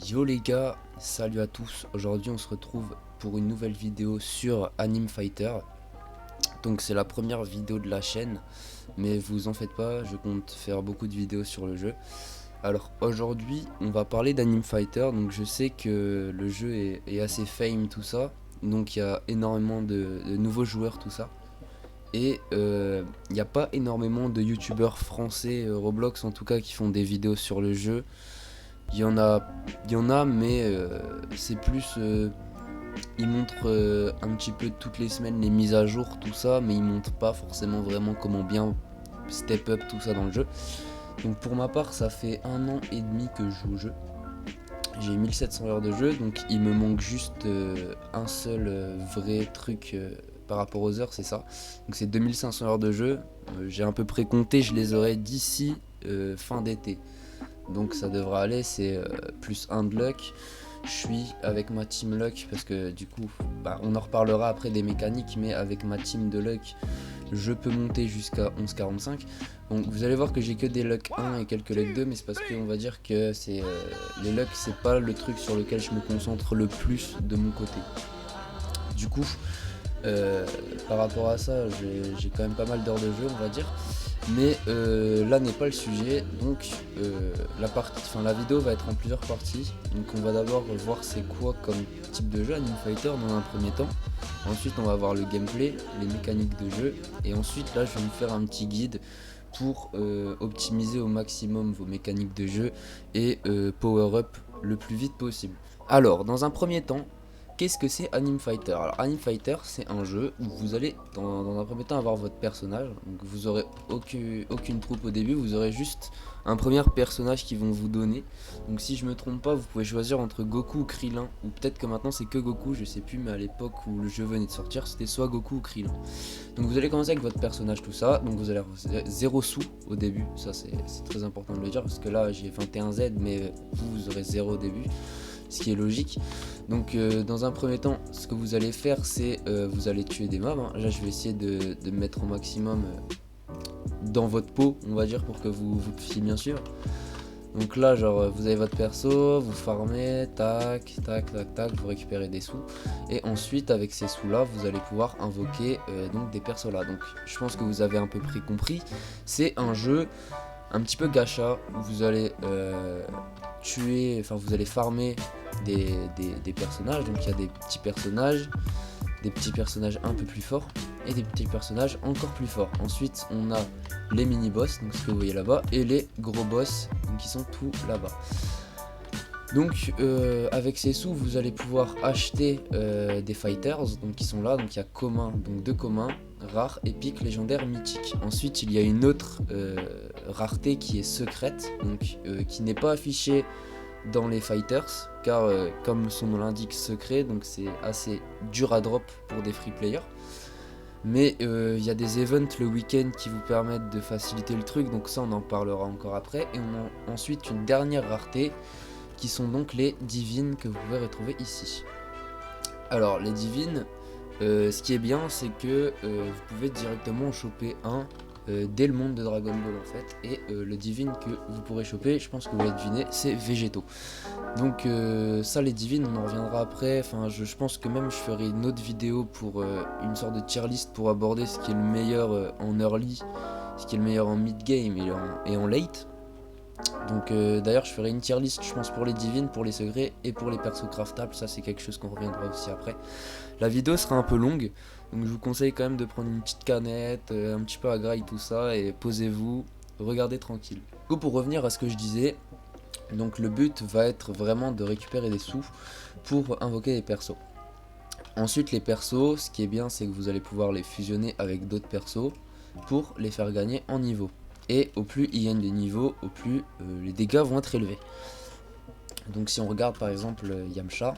Yo les gars, salut à tous. Aujourd'hui on se retrouve pour une nouvelle vidéo sur Anime Fighter. Donc c'est la première vidéo de la chaîne, mais vous en faites pas, je compte faire beaucoup de vidéos sur le jeu. Alors aujourd'hui on va parler d'Anime Fighter. Donc je sais que le jeu est assez fame tout ça, donc il y a énormément de nouveaux joueurs tout ça. Et il n'y a pas énormément de youtubeurs français, Roblox en tout cas, qui font des vidéos sur le jeu. Il y en a, mais c'est plus. Ils montrent un petit peu toutes les semaines les mises à jour, tout ça, mais ils montrent pas forcément vraiment comment bien step up tout ça dans le jeu. Donc pour ma part, ça fait 1 an et demi que je joue au jeu. J'ai 1700 heures de jeu, donc il me manque juste un seul vrai truc par rapport aux heures, c'est ça. Donc c'est 2500 heures de jeu. J'ai à peu près compté, je les aurai d'ici fin d'été. Donc ça devra aller, c'est plus 1 de luck. Je suis avec ma team luck parce que du coup, on en reparlera après des mécaniques, mais avec ma team de luck, je peux monter jusqu'à 11,45. Donc vous allez voir que j'ai que des luck 1 et quelques luck 2, mais c'est parce qu'on va dire que c'est les luck, c'est pas le truc sur lequel je me concentre le plus de mon côté. Du coup, par rapport à ça, j'ai quand même pas mal d'heures de jeu, on va dire. Mais là n'est pas le sujet, donc la vidéo va être en plusieurs parties. Donc on va d'abord voir c'est quoi comme type de jeu Anime Fighter dans un premier temps. Ensuite on va voir le gameplay, les mécaniques de jeu. Et ensuite là je vais vous faire un petit guide pour optimiser au maximum vos mécaniques de jeu et power up le plus vite possible. Alors dans un premier temps, qu'est-ce que c'est Anime Fighter? Alors Anime Fighter c'est un jeu où vous allez dans un premier temps avoir votre personnage. Donc vous aurez aucune troupe au début, vous aurez juste un premier personnage qu'ils vont vous donner. Donc si je me trompe pas, vous pouvez choisir entre Goku ou Krillin, ou peut-être que maintenant c'est que Goku, je sais plus, mais à l'époque où le jeu venait de sortir c'était soit Goku ou Krillin. Donc vous allez commencer avec votre personnage, tout ça. Donc vous allez avoir 0 sous au début, ça c'est très important de le dire parce que là j'ai 21Z, mais vous aurez 0 au début, ce qui est logique. Donc dans un premier temps, ce que vous allez faire, c'est vous allez tuer des mobs. Là je vais essayer de me mettre au maximum dans votre peau, on va dire, pour que vous puissiez bien suivre. Donc là genre vous avez votre perso, vous farmez, tac, tac, tac, tac, vous récupérez des sous. Et ensuite avec ces sous là, vous allez pouvoir invoquer donc des persos là. Donc je pense que vous avez à peu près compris. C'est un jeu un petit peu gacha où vous allez vous allez farmer des personnages. Donc il y a des petits personnages un peu plus forts et des petits personnages encore plus forts. Ensuite on a les mini boss, donc ce que vous voyez là-bas, et les gros boss, donc qui sont tout là-bas. Donc avec ces sous vous allez pouvoir acheter des fighters, donc qui sont là. Donc il y a commun, donc 2 communs, rare, épique, légendaire, mythique. Ensuite il y a une autre rareté qui est secrète, donc qui n'est pas affichée dans les fighters, car comme son nom l'indique, secret, donc c'est assez dur à drop pour des free players. Mais il y a des events le week-end qui vous permettent de faciliter le truc, donc ça on en parlera encore après. Et on a ensuite une dernière rareté qui sont donc les divines que vous pouvez retrouver ici. Alors les divines, ce qui est bien c'est que vous pouvez directement en choper un dès le monde de Dragon Ball en fait. Et le divine que vous pourrez choper, je pense que vous l'avez deviné, c'est Végétaux. Donc ça les divines on en reviendra après. Enfin je pense que même je ferai une autre vidéo pour une sorte de tier list pour aborder ce qui est le meilleur en early, ce qui est le meilleur en mid game et en late. Donc d'ailleurs je ferai une tier list je pense pour les divines, pour les secrets et pour les persos craftables. Ça c'est quelque chose qu'on reviendra aussi après. La vidéo sera un peu longue, donc je vous conseille quand même de prendre une petite canette, un petit peu à graille tout ça, et posez-vous, regardez tranquille. Du coup pour revenir à ce que je disais, donc le but va être vraiment de récupérer des sous pour invoquer des persos. Ensuite les persos, ce qui est bien c'est que vous allez pouvoir les fusionner avec d'autres persos pour les faire gagner en niveau. Et au plus ils gagnent des niveaux, au plus les dégâts vont être élevés. Donc si on regarde par exemple Yamcha,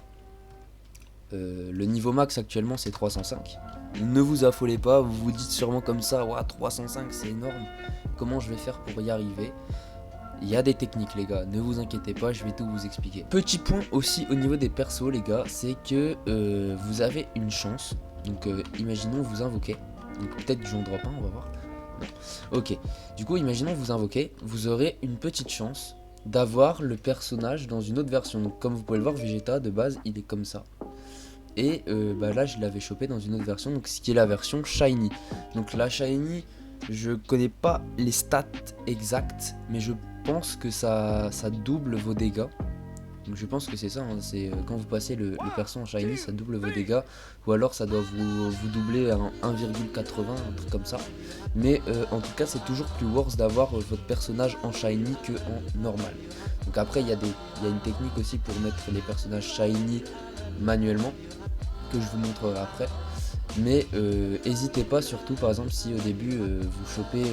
le niveau max actuellement c'est 305. Ne vous affolez pas, vous vous dites sûrement comme ça, ouais, 305 c'est énorme, comment je vais faire pour y arriver? Il y a des techniques les gars, ne vous inquiétez pas, je vais tout vous expliquer. Petit point aussi au niveau des persos les gars, c'est que vous avez une chance. Donc imaginons vous invoquez, donc peut-être que j'en drop un, on va voir. Non. Ok, du coup imaginons vous invoquez, vous aurez une petite chance d'avoir le personnage dans une autre version. Donc comme vous pouvez le voir, Vegeta de base il est comme ça. Et là je l'avais chopé dans une autre version, donc ce qui est la version Shiny. Donc la Shiny, je connais pas les stats exactes, mais je pense que ça double vos dégâts. Donc je pense que c'est ça, hein, c'est quand vous passez le perso en Shiny, ça double vos dégâts. Ou alors ça doit vous doubler à 1,80, un truc comme ça. Mais en tout cas c'est toujours plus worth d'avoir votre personnage en Shiny que en normal. Donc après il y a une technique aussi pour mettre les personnages Shiny manuellement, que je vous montrerai après. Mais n'hésitez pas, surtout par exemple si au début vous chopez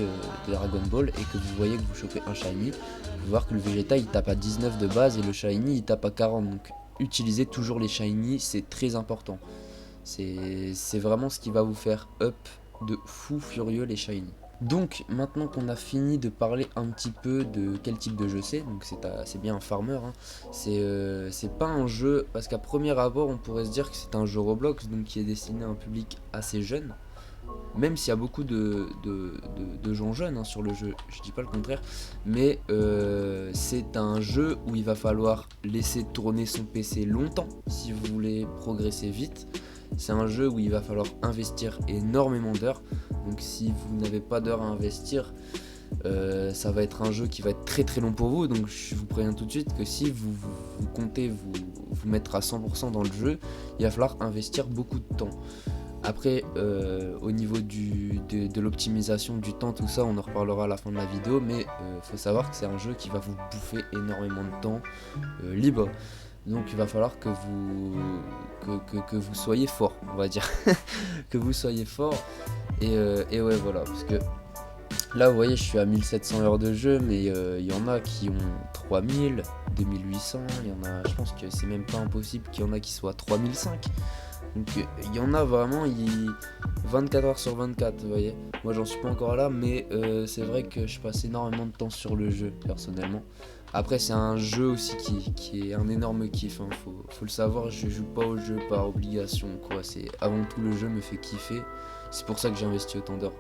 Dragon Ball et que vous voyez que vous chopez un Shiny, vous pouvez voir que le Vegeta il tape à 19 de base et le Shiny il tape à 40. Donc utilisez toujours les Shiny, c'est très important. C'est vraiment ce qui va vous faire up de fou furieux, les Shiny. Donc maintenant qu'on a fini de parler un petit peu de quel type de jeu c'est, donc c'est bien un farmer, hein. C'est pas un jeu, parce qu'à premier abord on pourrait se dire que c'est un jeu Roblox, donc qui est destiné à un public assez jeune, même s'il y a beaucoup de gens jeunes, hein, sur le jeu, je dis pas le contraire, mais c'est un jeu où il va falloir laisser tourner son PC longtemps si vous voulez progresser vite. C'est un jeu où il va falloir investir énormément d'heures. Donc si vous n'avez pas d'heures à investir, ça va être un jeu qui va être très très long pour vous. Donc je vous préviens tout de suite que si vous comptez vous mettre à 100% dans le jeu, il va falloir investir beaucoup de temps. Après au niveau de l'optimisation du temps, tout ça on en reparlera à la fin de la vidéo. Mais faut savoir que c'est un jeu qui va vous bouffer énormément de temps libre. Donc il va falloir que vous soyez fort, on va dire. Que vous soyez fort. Et ouais voilà, parce que là vous voyez je suis à 1700 heures de jeu, mais il y en a qui ont 3000, 2800, il y en a, je pense que c'est même pas impossible qu'il y en a qui soient 3005. Donc il y en a vraiment 24 heures sur 24, vous voyez. Moi j'en suis pas encore là, mais c'est vrai que je passe énormément de temps sur le jeu personnellement. Après c'est un jeu aussi qui est un énorme kiff, hein. Faut le savoir, je joue pas au jeu par obligation quoi, c'est avant tout le jeu me fait kiffer, c'est pour ça que j'ai investi autant d'heures.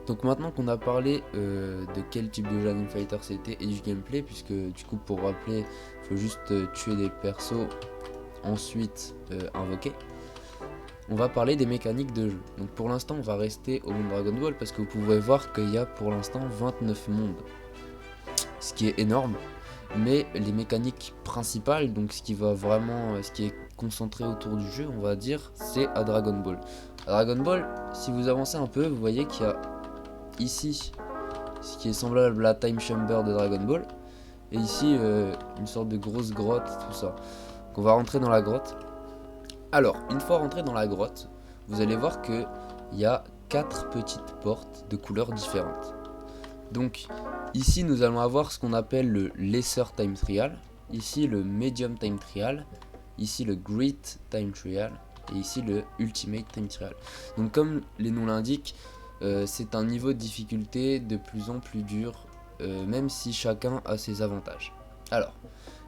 Donc maintenant qu'on a parlé de quel type de jeu Anime Fighter c'était et du gameplay, puisque du coup pour rappeler il faut juste tuer des persos, ensuite invoquer. On va parler des mécaniques de jeu. Donc pour l'instant on va rester au monde Dragon Ball parce que vous pouvez voir qu'il y a pour l'instant 29 mondes, ce qui est énorme. Mais les mécaniques principales, donc ce qui est concentré autour du jeu, on va dire, c'est à Dragon Ball. À Dragon Ball, si vous avancez un peu, vous voyez qu'il y a ici ce qui est semblable à la Time Chamber de Dragon Ball, et ici une sorte de grosse grotte, tout ça. Donc on va rentrer dans la grotte. Alors, une fois rentré dans la grotte, vous allez voir qu'il y a 4 petites portes de couleurs différentes. Donc ici nous allons avoir ce qu'on appelle le Lesser Time Trial, ici le Medium Time Trial, ici le Great Time Trial et ici le Ultimate Time Trial. Donc comme les noms l'indiquent, c'est un niveau de difficulté de plus en plus dur, même si chacun a ses avantages. Alors,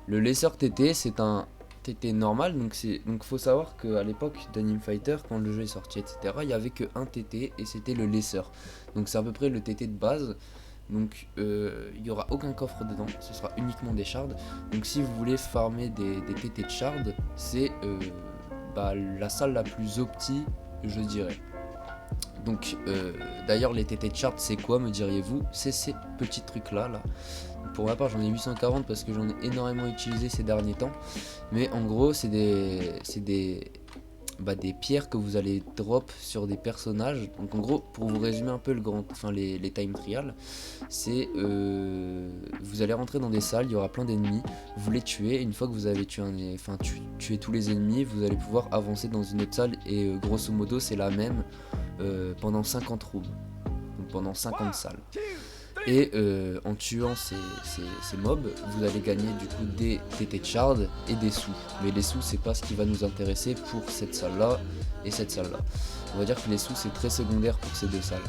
le Lesser TT c'est un TT normal, donc faut savoir qu'à l'époque d'Anime Fighter, quand le jeu est sorti, etc., il n'y avait que un TT et c'était le Lesser. Donc c'est à peu près le TT de base. Donc il n'y aura aucun coffre dedans, ce sera uniquement des shards. Donc si vous voulez farmer des TT de shards, c'est la salle la plus opti, je dirais. Donc d'ailleurs les TT de shards c'est quoi, me diriez-vous? C'est ces petits trucs là. Pour ma part j'en ai 840 parce que j'en ai énormément utilisé ces derniers temps. Mais en gros c'est des pierres que vous allez drop sur des personnages. Donc en gros, pour vous résumer un peu les time trials, c'est vous allez rentrer dans des salles, il y aura plein d'ennemis, vous les tuez, et une fois que vous avez tué tous les ennemis, vous allez pouvoir avancer dans une autre salle, et grosso modo c'est la même pendant 50 rooms, donc pendant 50 salles. Et en tuant ces mobs, vous allez gagner du coup des TT de shard et des sous. Mais les sous c'est pas ce qui va nous intéresser pour cette salle là et cette salle là. On va dire que les sous c'est très secondaire pour ces deux salles.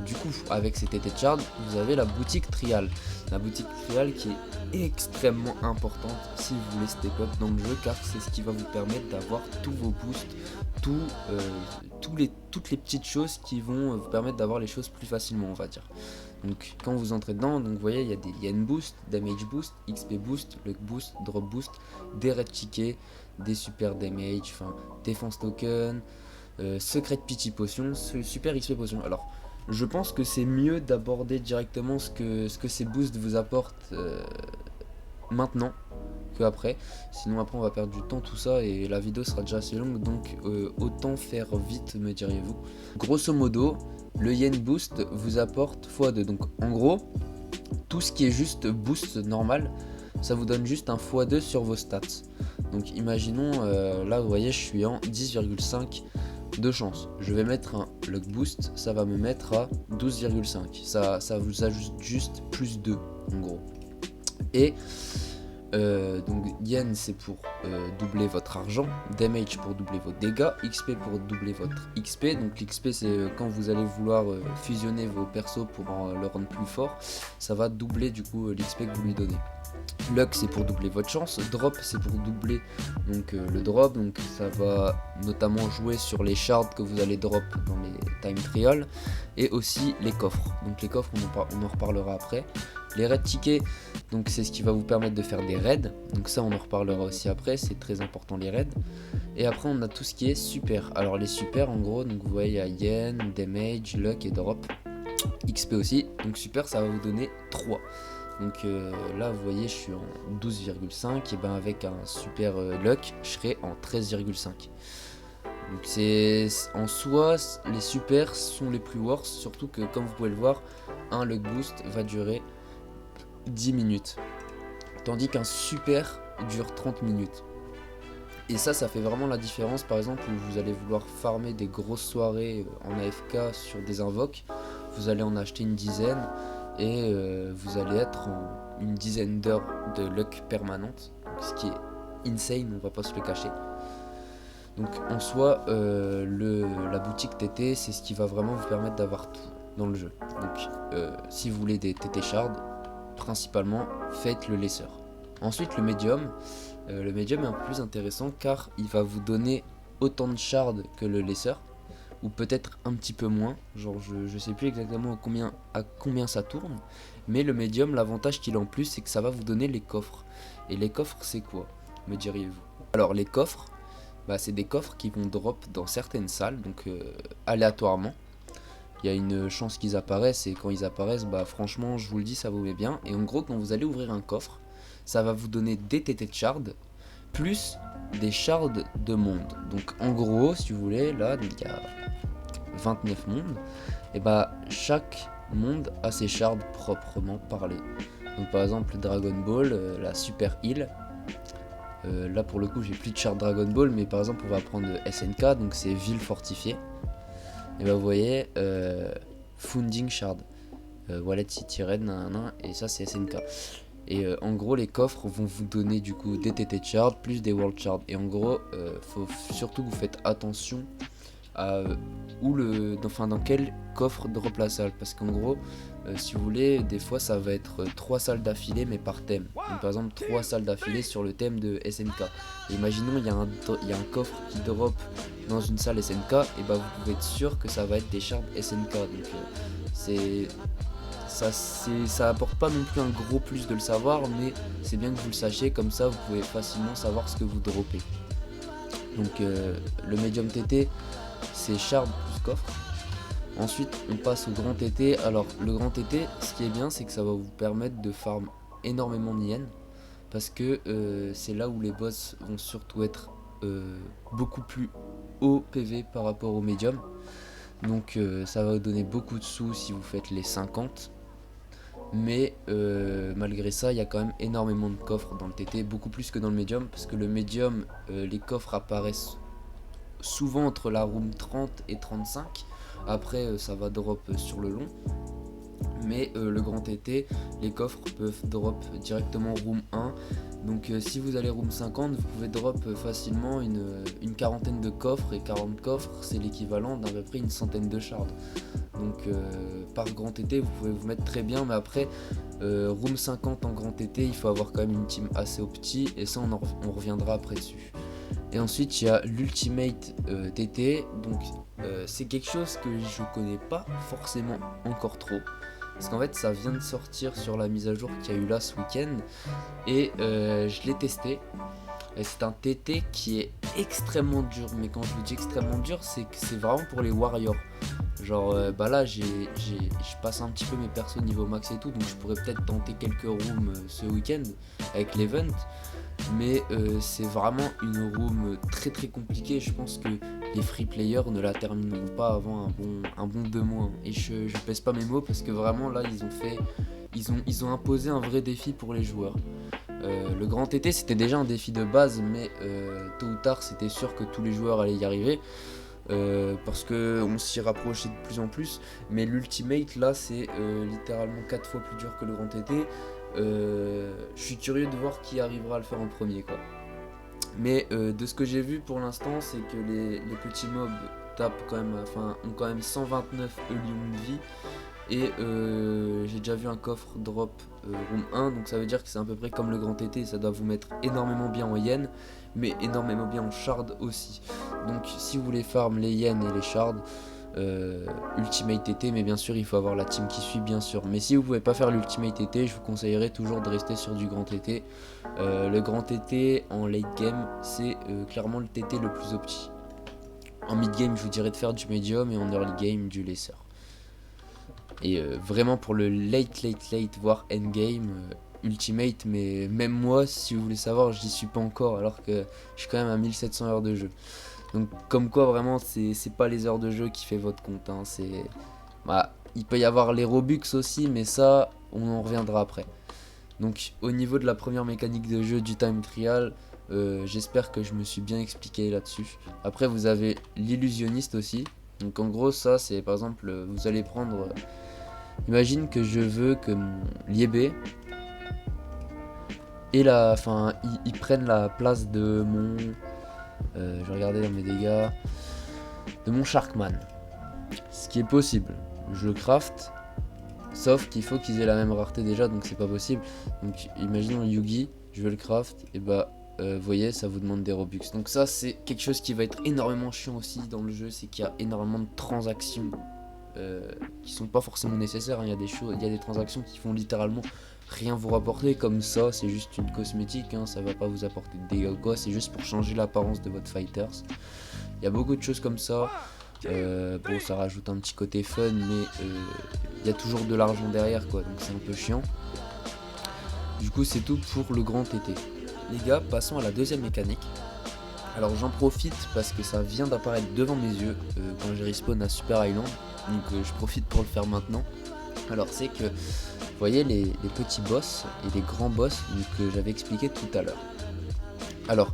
Du coup avec ces TT de shard vous avez la boutique trial. La boutique trial qui est extrêmement importante si vous voulez step up dans le jeu, car c'est ce qui va vous permettre d'avoir tous vos boosts, toutes les petites choses qui vont vous permettre d'avoir les choses plus facilement, on va dire. Donc quand vous entrez dedans, donc vous voyez il y a une boost, damage boost, XP boost, luck boost, drop boost, des red tickets, des super damage, enfin défense token, secret pity potion, super XP potion. Alors je pense que c'est mieux d'aborder directement ce que ces boosts vous apportent maintenant que après, sinon après on va perdre du temps tout ça et la vidéo sera déjà assez longue, donc autant faire vite, me diriez-vous. Grosso modo, le yen boost vous apporte x2, donc en gros tout ce qui est juste boost normal, ça vous donne juste un x2 sur vos stats. Donc imaginons là vous voyez je suis en 10,5 de chance, je vais mettre un luck boost, ça va me mettre à 12,5, ça vous ajoute juste plus 2 en gros. Et donc yen c'est pour doubler votre argent, damage pour doubler vos dégâts, XP pour doubler votre XP. Donc l'XP c'est quand vous allez vouloir fusionner vos persos pour le rendre plus fort, ça va doubler du coup l'XP que vous lui donnez. Luck c'est pour doubler votre chance, drop c'est pour doubler donc le drop, donc ça va notamment jouer sur les shards que vous allez drop dans les time trials et aussi les coffres. Donc les coffres on en reparlera après. Les red tickets, donc c'est ce qui va vous permettre de faire des raids, donc ça on en reparlera aussi après, c'est très important les raids. Et après on a tout ce qui est super. Alors les super en gros, donc vous voyez il y a yen, damage, luck et drop, XP aussi, donc super ça va vous donner 3. Donc là vous voyez je suis en 12,5 et ben avec un super luck je serai en 13,5. Donc c'est en soi les super sont les plus worst, surtout que comme vous pouvez le voir un luck boost va durer 10 minutes tandis qu'un super dure 30 minutes. Et ça fait vraiment la différence. Par exemple où vous allez vouloir farmer des grosses soirées en AFK sur des invoques, vous allez en acheter une dizaine et vous allez être en une dizaine d'heures de luck permanente, donc, ce qui est insane, on va pas se le cacher. Donc en soi la boutique TT c'est ce qui va vraiment vous permettre d'avoir tout dans le jeu. Donc si vous voulez des TT shards, principalement faites le lesser. Ensuite le médium est un peu plus intéressant car il va vous donner autant de shards que le lesser, ou peut-être un petit peu moins, genre je sais plus exactement à combien ça tourne, mais le médium l'avantage qu'il a en plus c'est que ça va vous donner les coffres. Et les coffres c'est quoi, me diriez-vous? Alors les coffres, bah, c'est des coffres qui vont drop dans certaines salles, donc aléatoirement. Il y a une chance qu'ils apparaissent et quand ils apparaissent, bah franchement je vous le dis ça vous met bien. Et en gros quand vous allez ouvrir un coffre, ça va vous donner des TT de shards plus des shards de monde. Donc en gros si vous voulez là il y a 29 mondes, et bah chaque monde a ses shards proprement parlé. Donc par exemple Dragon Ball, la super heal. Là pour le coup j'ai plus de shard Dragon Ball, mais par exemple on va prendre SNK, donc c'est ville fortifiée. Et bah vous voyez Founding Shard, Wallet City Red, nanana, et ça c'est SNK. Et en gros les coffres vont vous donner du coup des TT Shard plus des World Shard. Et en gros faut surtout que vous faites attention à dans quel coffre drop la salle, parce qu'en gros si vous voulez des fois ça va être 3 salles d'affilée mais par thème. Donc par exemple 3 salles d'affilée sur le thème de SNK. Et imaginons il y a un coffre qui drop dans une salle SNK, et bah vous pouvez être sûr que ça va être des shards SNK. Donc ça apporte pas non plus un gros plus de le savoir, mais c'est bien que vous le sachiez, comme ça vous pouvez facilement savoir ce que vous droppez. Donc le médium TT c'est shard plus coffre. Ensuite on passe au grand TT. Alors le grand TT, ce qui est bien c'est que ça va vous permettre de farm énormément de yen, parce que c'est là où les boss vont surtout être beaucoup plus haut PV par rapport au médium. Donc ça va vous donner beaucoup de sous si vous faites les 50. Mais malgré ça il y a quand même énormément de coffres dans le TT, beaucoup plus que dans le médium, parce que le médium les coffres apparaissent souvent entre la room 30 et 35. Après ça va drop sur le long. Mais le grand TT, les coffres peuvent drop directement room 1. Donc si vous allez room 50, vous pouvez drop facilement une quarantaine de coffres. Et 40 coffres c'est l'équivalent d'à peu près une centaine de shards. Donc par grand TT vous pouvez vous mettre très bien. Mais après room 50 en grand TT, il faut avoir quand même une team assez au petit. Et ça on reviendra après dessus. Et ensuite il y a l'ultimate TT. Donc c'est quelque chose que je connais pas forcément encore trop. Parce qu'en fait ça vient de sortir sur la mise à jour qu'il y a eu là ce week-end. Et je l'ai testé. Et c'est un TT qui est extrêmement dur. Mais quand je vous dis extrêmement dur, c'est que c'est vraiment pour les warriors. Genre bah là je passe un petit peu mes persos niveau max et tout. Donc je pourrais peut-être tenter quelques rooms ce week-end avec l'event. Mais c'est vraiment une room très très compliquée. Je pense que les free players ne la termineront pas avant un bon 2 mois. Et je pèse pas mes mots parce que vraiment là ils ont imposé un vrai défi pour les joueurs. Le grand TT c'était déjà un défi de base, mais tôt ou tard c'était sûr que tous les joueurs allaient y arriver. Parce qu'on s'y rapprochait de plus en plus. Mais l'ultimate là c'est littéralement 4 fois plus dur que le grand TT. Je suis curieux de voir qui arrivera à le faire en premier quoi. Mais de ce que j'ai vu pour l'instant, c'est que les petits mobs tapent quand même, ont quand même 129 millions de vie. Et j'ai déjà vu un coffre drop room 1, donc ça veut dire que c'est à peu près comme le grand TT, ça doit vous mettre énormément bien en yen, mais énormément bien en shard aussi. Donc si vous voulez farm les yens et les shards, Ultimate TT, mais bien sûr il faut avoir la team qui suit bien sûr. Mais si vous pouvez pas faire l'Ultimate TT, je vous conseillerais toujours de rester sur du grand TT. Le grand TT en late game c'est clairement le TT le plus opti. En mid game je vous dirais de faire du medium et en early game du lesser. Et vraiment pour le late voire endgame Ultimate, mais même moi si vous voulez savoir j'y suis pas encore alors que je suis quand même à 1700 heures de jeu. Donc comme quoi vraiment c'est pas les heures de jeu qui fait votre compte hein. Il peut y avoir les Robux aussi, mais ça on en reviendra après. Donc au niveau de la première mécanique de jeu du time trial, j'espère que je me suis bien expliqué là-dessus. Après vous avez l'illusionniste aussi. Donc en gros ça c'est par exemple vous allez prendre imagine que je veux que mon Liébé et ils prennent la place de mon je vais regarder dans mes dégâts, de mon Sharkman. Ce qui est possible, je le craft, sauf qu'il faut qu'ils aient la même rareté déjà, donc c'est pas possible. Donc imaginons Yugi, je veux le craft, et bah vous voyez ça vous demande des Robux. Donc ça c'est quelque chose qui va être énormément chiant aussi dans le jeu, c'est qu'il y a énormément de transactions qui sont pas forcément nécessaires, hein. Il y a des transactions qui font littéralement rien vous rapporter, comme ça c'est juste une cosmétique, hein. Ça va pas vous apporter de dégâts ou quoi, c'est juste pour changer l'apparence de votre fighters. Il y a beaucoup de choses comme ça. Bon ça rajoute un petit côté fun, mais il y a toujours de l'argent derrière quoi, donc c'est un peu chiant. Du coup c'est tout pour le grand TT. Les gars, passons à la deuxième mécanique. Alors j'en profite parce que ça vient d'apparaître devant mes yeux quand j'ai respawn à Super Island. Donc je profite pour le faire maintenant. Alors c'est que vous voyez les petits boss et les grands boss que j'avais expliqué tout à l'heure. Alors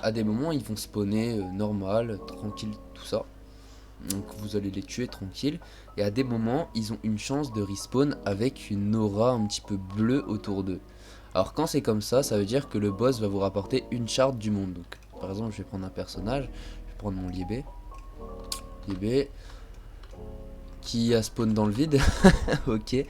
à des moments ils vont spawner normal, tranquille, tout ça. Donc vous allez les tuer tranquille. Et à des moments ils ont une chance de respawn avec une aura un petit peu bleue autour d'eux. Alors quand c'est comme ça veut dire que le boss va vous rapporter une charte du monde. Donc par exemple je vais prendre un personnage, je vais prendre mon Liébé qui a spawn dans le vide. Ok.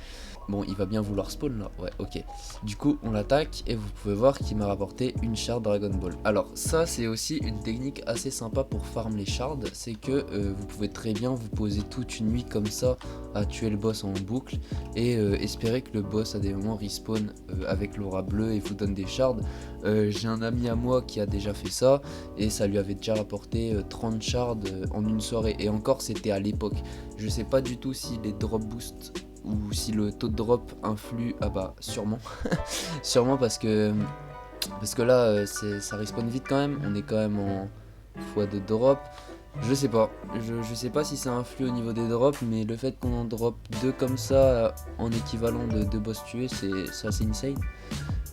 Bon, il va bien vouloir spawn là. Ouais, ok. Du coup, on l'attaque et vous pouvez voir qu'il m'a rapporté une shard Dragon Ball. Alors, ça, c'est aussi une technique assez sympa pour farm les shards. C'est que vous pouvez très bien vous poser toute une nuit comme ça à tuer le boss en boucle et espérer que le boss à des moments respawn avec l'aura bleue et vous donne des shards. J'ai un ami à moi qui a déjà fait ça et ça lui avait déjà rapporté 30 shards en une soirée. Et encore, c'était à l'époque. Je sais pas du tout si les drop boosts ou si le taux de drop influe. Ah bah sûrement. Sûrement parce que là ça respawn vite quand même. On est quand même en x2 drop. Je sais pas. Je sais pas si ça influe au niveau des drops, mais le fait qu'on en drop 2 comme ça en équivalent de 2 boss tués, c'est assez insane.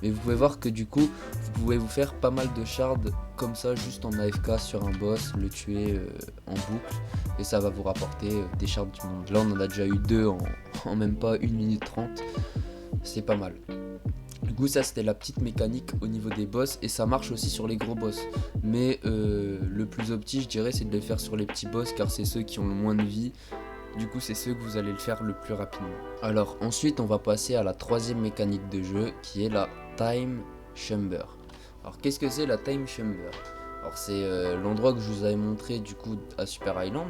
Mais vous pouvez voir que du coup vous pouvez vous faire pas mal de shards comme ça juste en AFK sur un boss, le tuer en boucle et ça va vous rapporter des shards du monde. Là on en a déjà eu 2 en même pas 1 minute 30, c'est pas mal. Du coup ça c'était la petite mécanique au niveau des boss et ça marche aussi sur les gros boss. Mais le plus opti je dirais c'est de le faire sur les petits boss car c'est ceux qui ont le moins de vie. Du coup c'est ceux que vous allez le faire le plus rapidement. Alors ensuite on va passer à la troisième mécanique de jeu qui est la Time Chamber. Alors qu'est-ce que c'est la Time Chamber? Alors c'est l'endroit que je vous avais montré du coup à Super Island.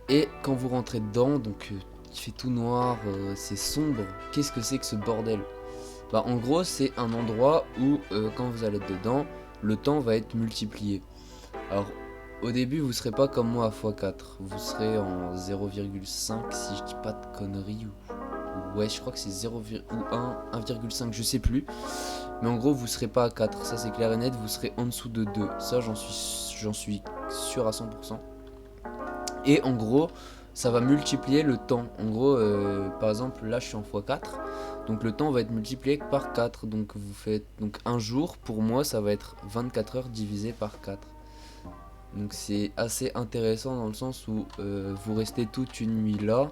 Et quand vous rentrez dedans, donc il fait tout noir, c'est sombre. Qu'est-ce que c'est que ce bordel? Bah en gros c'est un endroit où quand vous allez dedans, le temps va être multiplié. Alors au début vous serez pas comme moi à x4, vous serez en 0,5 si je dis pas de conneries ou ouais je crois que c'est 0, ou 1, 1,5 je sais plus. Mais en gros vous serez pas à 4, ça c'est clair et net, vous serez en dessous de 2, ça j'en suis sûr à 100%. Et en gros ça va multiplier le temps. En gros, par exemple, là je suis en x4, donc le temps va être multiplié par 4. Donc vous faites donc un jour, pour moi, ça va être 24 heures divisé par 4. Donc c'est assez intéressant dans le sens où vous restez toute une nuit là,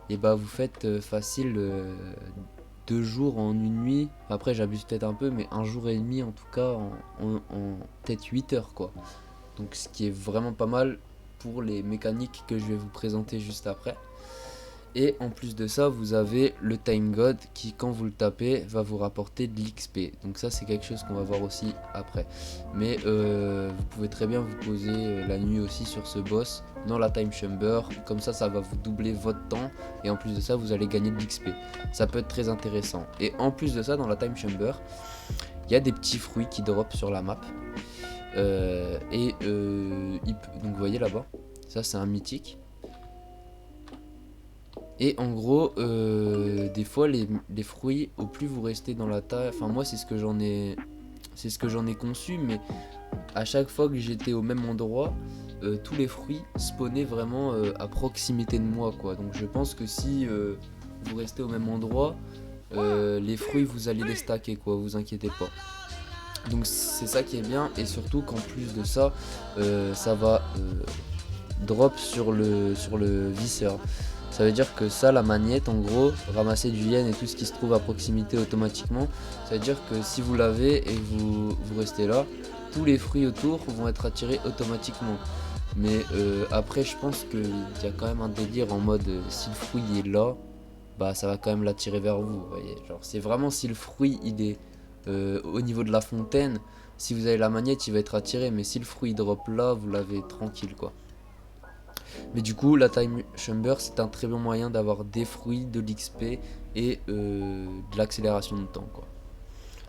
et bah vous faites facile 2 jours en une nuit. Après j'abuse peut-être un peu, mais un jour et demi en tout cas en peut-être 8 heures quoi. Donc ce qui est vraiment pas mal pour les mécaniques que je vais vous présenter juste après. Et en plus de ça, vous avez le Time God qui, quand vous le tapez, va vous rapporter de l'XP. Donc ça, c'est quelque chose qu'on va voir aussi après. Mais vous pouvez très bien vous poser la nuit aussi sur ce boss dans la Time Chamber. Comme ça va vous doubler votre temps. Et en plus de ça, vous allez gagner de l'XP. Ça peut être très intéressant. Et en plus de ça, dans la Time Chamber, il y a des petits fruits qui drop sur la map. Donc vous voyez là-bas, ça c'est un mythique. Et en gros, des fois les fruits, au plus vous restez dans la taille, enfin moi c'est ce que j'en ai conçu, mais à chaque fois que j'étais au même endroit, tous les fruits spawnaient vraiment à proximité de moi quoi. Donc je pense que si vous restez au même endroit, les fruits vous allez les stacker quoi, vous inquiétez pas. Donc c'est ça qui est bien, et surtout qu'en plus de ça, ça va drop sur le visseur. Ça veut dire que ça, la magnette, en gros, ramasser du yen et tout ce qui se trouve à proximité automatiquement, ça veut dire que si vous l'avez et vous restez là, tous les fruits autour vont être attirés automatiquement. Mais après je pense qu'il y a quand même un délire en mode si le fruit est là, bah ça va quand même l'attirer vers vous, vous voyez. Genre c'est vraiment si le fruit il est au niveau de la fontaine, si vous avez la magnette il va être attiré, mais si le fruit drop là, vous l'avez tranquille quoi. Mais du coup la Time Chamber c'est un très bon moyen d'avoir des fruits, de l'XP et de l'accélération de temps quoi.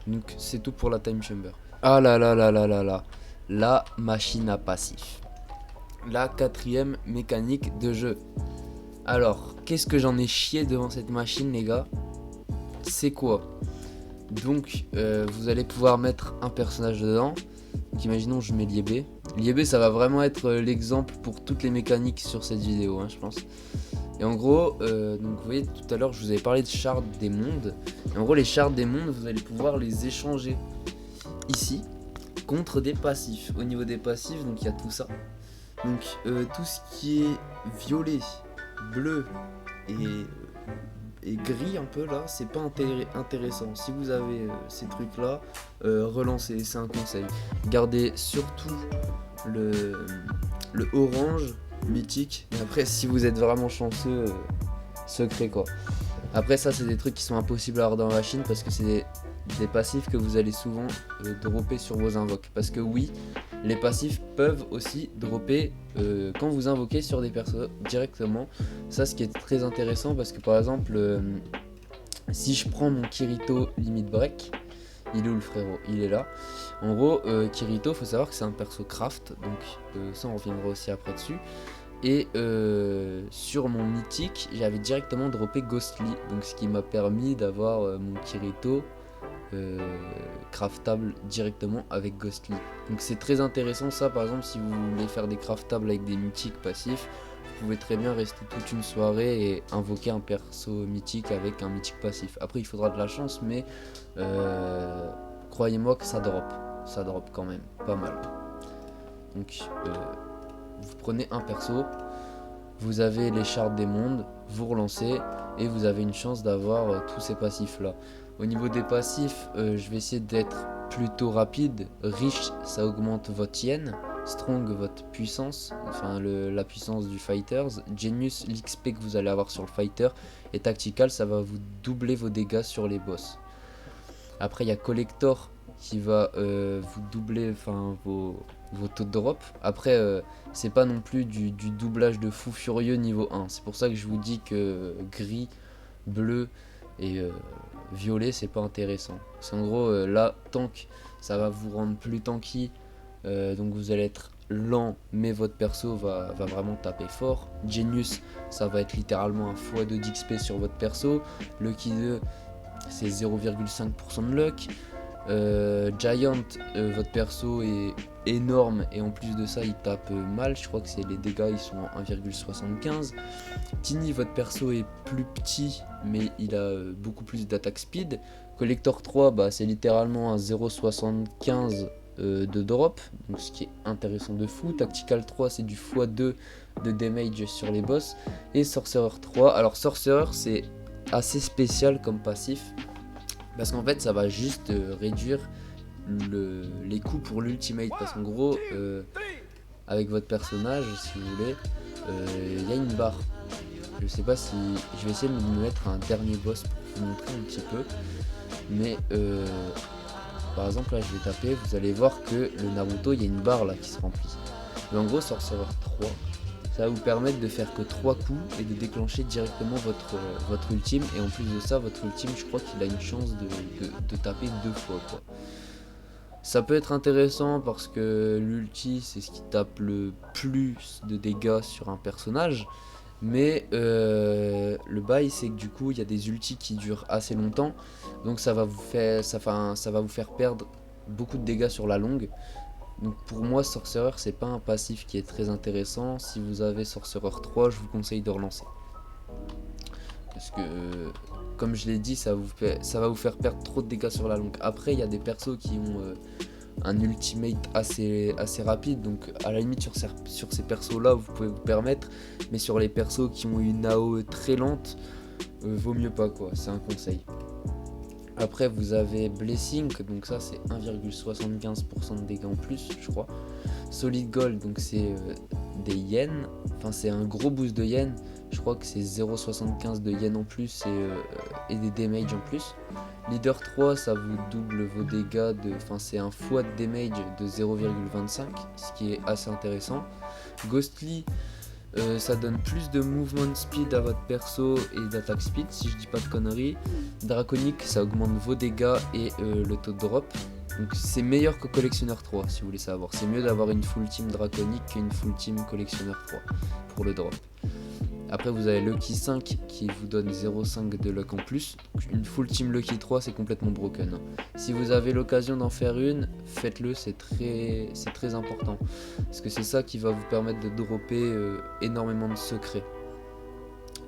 Donc c'est tout pour la Time Chamber. Ah là là là là là là, la machine à passif. La quatrième mécanique de jeu. Alors, qu'est-ce que j'en ai chié devant cette machine les gars? C'est quoi? Donc vous allez pouvoir mettre un personnage dedans. Donc imaginons je mets Liébé. Liébé ça va vraiment être l'exemple pour toutes les mécaniques sur cette vidéo je pense. Et en gros, donc vous voyez tout à l'heure je vous avais parlé de chartes des mondes. Et en gros les chartes des mondes vous allez pouvoir les échanger ici contre des passifs. Au niveau des passifs donc il y a tout ça. Donc tout ce qui est violet, bleu et gris un peu là, c'est pas intéressant. Si vous avez ces trucs là, relancez, c'est un conseil. Gardez surtout le orange mythique, et après si vous êtes vraiment chanceux, secret quoi. Après ça c'est des trucs qui sont impossibles à avoir dans la machine parce que c'est des passifs que vous allez souvent dropper sur vos invoques. Parce que oui, les passifs peuvent aussi dropper quand vous invoquez sur des persos directement. Ça ce qui est très intéressant parce que par exemple si je prends mon Kirito Limit Break, il est où le frérot? Il est là. En gros Kirito faut savoir que c'est un perso craft, donc ça on reviendra aussi après dessus. Et sur mon mythique j'avais directement droppé Ghostly, donc ce qui m'a permis d'avoir mon Kirito craftable directement avec Ghostly. Donc c'est très intéressant ça. Par exemple si vous voulez faire des craftables avec des mythiques passifs, vous pouvez très bien rester toute une soirée et invoquer un perso mythique avec un mythique passif. Après il faudra de la chance, mais croyez-moi que ça drop quand même pas mal. Donc vous prenez un perso, vous avez les chartes des mondes, vous relancez et vous avez une chance d'avoir tous ces passifs là. Au niveau des passifs, je vais essayer d'être plutôt rapide. Riche, ça augmente votre yen. Strong, votre puissance, enfin la puissance du fighters. Genius, l'XP que vous allez avoir sur le fighter. Et Tactical, ça va vous doubler vos dégâts sur les boss. Après, il y a Collector qui va vous doubler vos vos taux de drop. Après, c'est pas non plus du doublage de fou furieux niveau 1. C'est pour ça que je vous dis que gris, bleu et violet, c'est pas intéressant. Parce qu'en gros, là, tank, ça va vous rendre plus tanky. Donc vous allez être lent, mais votre perso va vraiment taper fort. Genius, ça va être littéralement un x2 d'XP sur votre perso. Lucky 2, c'est 0,5% de luck. Giant, votre perso est énorme et en plus de ça il tape mal, je crois que c'est les dégâts, ils sont en 1,75. Tiny, votre perso est plus petit mais il a beaucoup plus d'attaque speed. Collector 3, bah, c'est littéralement un 0,75 de drop, donc ce qui est intéressant de fou. Tactical 3, c'est du x2 de damage sur les boss. Et Sorcerer 3, alors Sorcerer c'est assez spécial comme passif parce qu'en fait ça va juste réduire les coups pour l'ultimate. Parce qu'en gros, avec votre personnage, si vous voulez, il y a une barre. Je sais pas si... Je vais essayer de me mettre un dernier boss pour vous montrer un petit peu. Mais par exemple là je vais taper, vous allez voir que le Naruto, il y a une barre là qui se remplit. Mais en gros Sorcerer 3, ça va vous permettre de faire que 3 coups et de déclencher directement votre ultime. Et en plus de ça, votre ultime, je crois qu'il a une chance de taper 2 fois quoi. Ça peut être intéressant parce que l'ulti c'est ce qui tape le plus de dégâts sur un personnage. Mais le bail c'est que du coup il y a des ultis qui durent assez longtemps. Donc ça va vous faire perdre beaucoup de dégâts sur la longue. Donc pour moi Sorcerer c'est pas un passif qui est très intéressant. Si vous avez Sorcerer 3, je vous conseille de relancer. Parce que comme je l'ai dit, ça va vous faire perdre trop de dégâts sur la longue. Après il y a des persos qui ont un ultimate assez rapide, donc à la limite sur ces persos là vous pouvez vous permettre, mais sur les persos qui ont une AO très lente, vaut mieux pas quoi, c'est un conseil. Après vous avez Blessing, donc ça c'est 1,75% de dégâts en plus je crois. Solid Gold, donc c'est des yens, enfin c'est un gros boost de yens, je crois que c'est 0,75 de yens en plus et des damage en plus. Leader 3, ça vous double vos dégâts, enfin c'est un fois de damage de 0,25, ce qui est assez intéressant. Ghostly, ça donne plus de movement speed à votre perso et d'attaque speed si je dis pas de conneries. Draconic, ça augmente vos dégâts et le taux de drop. Donc c'est meilleur que Collectionneur 3 si vous voulez savoir. C'est mieux d'avoir une full team Draconic qu'une full team Collectionneur 3 pour le drop. Après vous avez Lucky 5 qui vous donne 0,5 de luck en plus. Une full team Lucky 3 c'est complètement broken. Si vous avez l'occasion d'en faire une, faites-le, c'est très important. Parce que c'est ça qui va vous permettre de dropper énormément de secrets.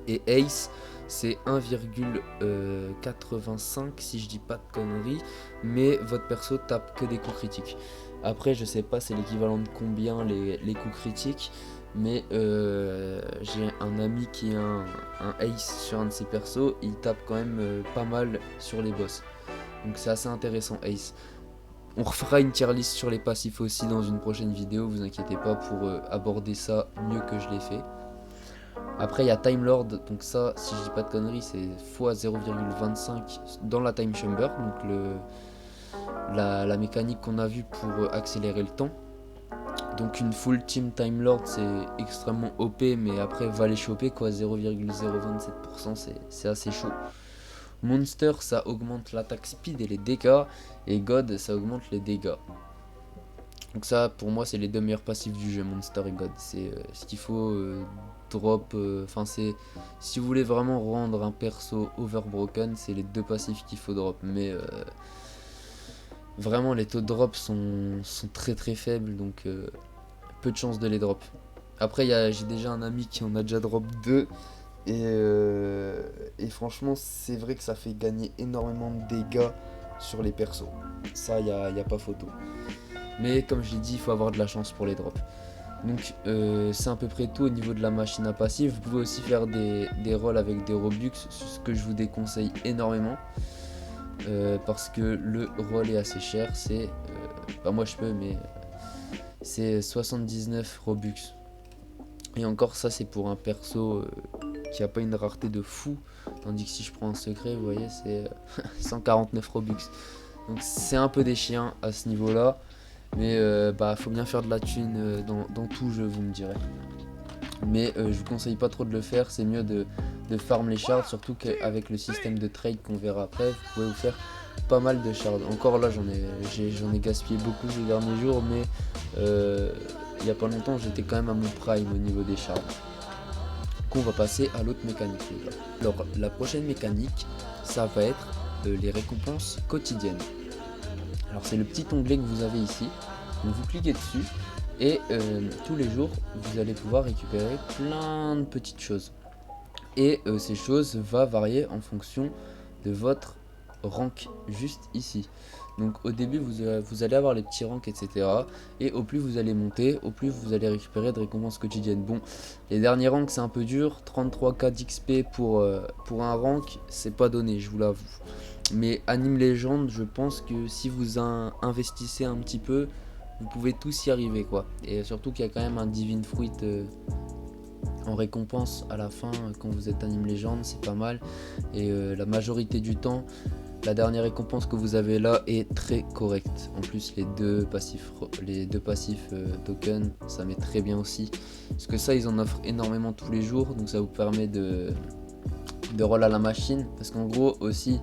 Et Ace c'est 1,85 si je dis pas de conneries. Mais votre perso tape que des coups critiques. Après je sais pas c'est l'équivalent de combien les coups critiques. Mais j'ai un ami qui a un ace sur un de ses persos, il tape quand même pas mal sur les boss. Donc c'est assez intéressant ace. On refera une tier list sur les passifs aussi dans une prochaine vidéo, vous inquiétez pas pour aborder ça mieux que je l'ai fait. Après il y a Time Lord, donc ça si je dis pas de conneries c'est x 0,25 dans la Time Chamber, donc la mécanique qu'on a vue pour accélérer le temps. Donc une full team Time Lord c'est extrêmement OP, mais après va les choper quoi, 0,027% c'est assez chaud. Monster ça augmente l'attaque speed et les dégâts, et God ça augmente les dégâts. Donc ça pour moi c'est les deux meilleurs passifs du jeu, Monster et God. C'est ce qu'il faut drop, enfin c'est si vous voulez vraiment rendre un perso overbroken, c'est les deux passifs qu'il faut drop. Mais vraiment les taux de drop sont très faibles, donc peu de chance de les drop. Après j'ai déjà un ami qui en a déjà drop 2 et franchement c'est vrai que ça fait gagner énormément de dégâts sur les persos. Ça y a pas photo. Mais comme je l'ai dit, il faut avoir de la chance pour les drops. Donc c'est à peu près tout au niveau de la machine à passif. Vous pouvez aussi faire des rolls avec des Robux, ce que je vous déconseille énormément. Parce que le roll est assez cher, c'est moi je peux, mais c'est 79 Robux. Et encore ça c'est pour un perso qui a pas une rareté de fou, tandis que si je prends un secret, vous voyez, c'est 149 Robux. Donc c'est un peu des chiens à ce niveau là, Mais bah faut bien faire de la thune dans tout jeu, vous me direz. Mais je vous conseille pas trop de le faire, c'est mieux de farm les shards, surtout qu'avec le système de trade qu'on verra après, vous pouvez vous faire pas mal de shards. Encore là j'en ai gaspillé beaucoup ces derniers jours, mais il y a pas longtemps j'étais quand même à mon prime au niveau des shards. Donc on va passer à l'autre mécanique les gars. Alors la prochaine mécanique, ça va être les récompenses quotidiennes. Alors c'est le petit onglet que vous avez ici, donc vous cliquez dessus et tous les jours vous allez pouvoir récupérer plein de petites choses. Et ces choses vont varier en fonction de votre rank juste ici. Donc au début vous allez avoir les petits ranks etc. Et au plus vous allez monter, au plus vous allez récupérer de récompenses quotidiennes. Bon, les derniers ranks c'est un peu dur, 33k d'XP pour un rank c'est pas donné, je vous l'avoue. Mais Anime Légende, je pense que si vous investissez un petit peu, vous pouvez tous y arriver quoi. Et surtout qu'il y a quand même un Divine Fruit en récompense à la fin quand vous êtes Anime Légende, c'est pas mal. Et la majorité du temps, la dernière récompense que vous avez là est très correcte. En plus les deux passifs tokens, ça met très bien aussi. Parce que ça ils en offrent énormément tous les jours, donc ça vous permet de roll à la machine. Parce qu'en gros aussi,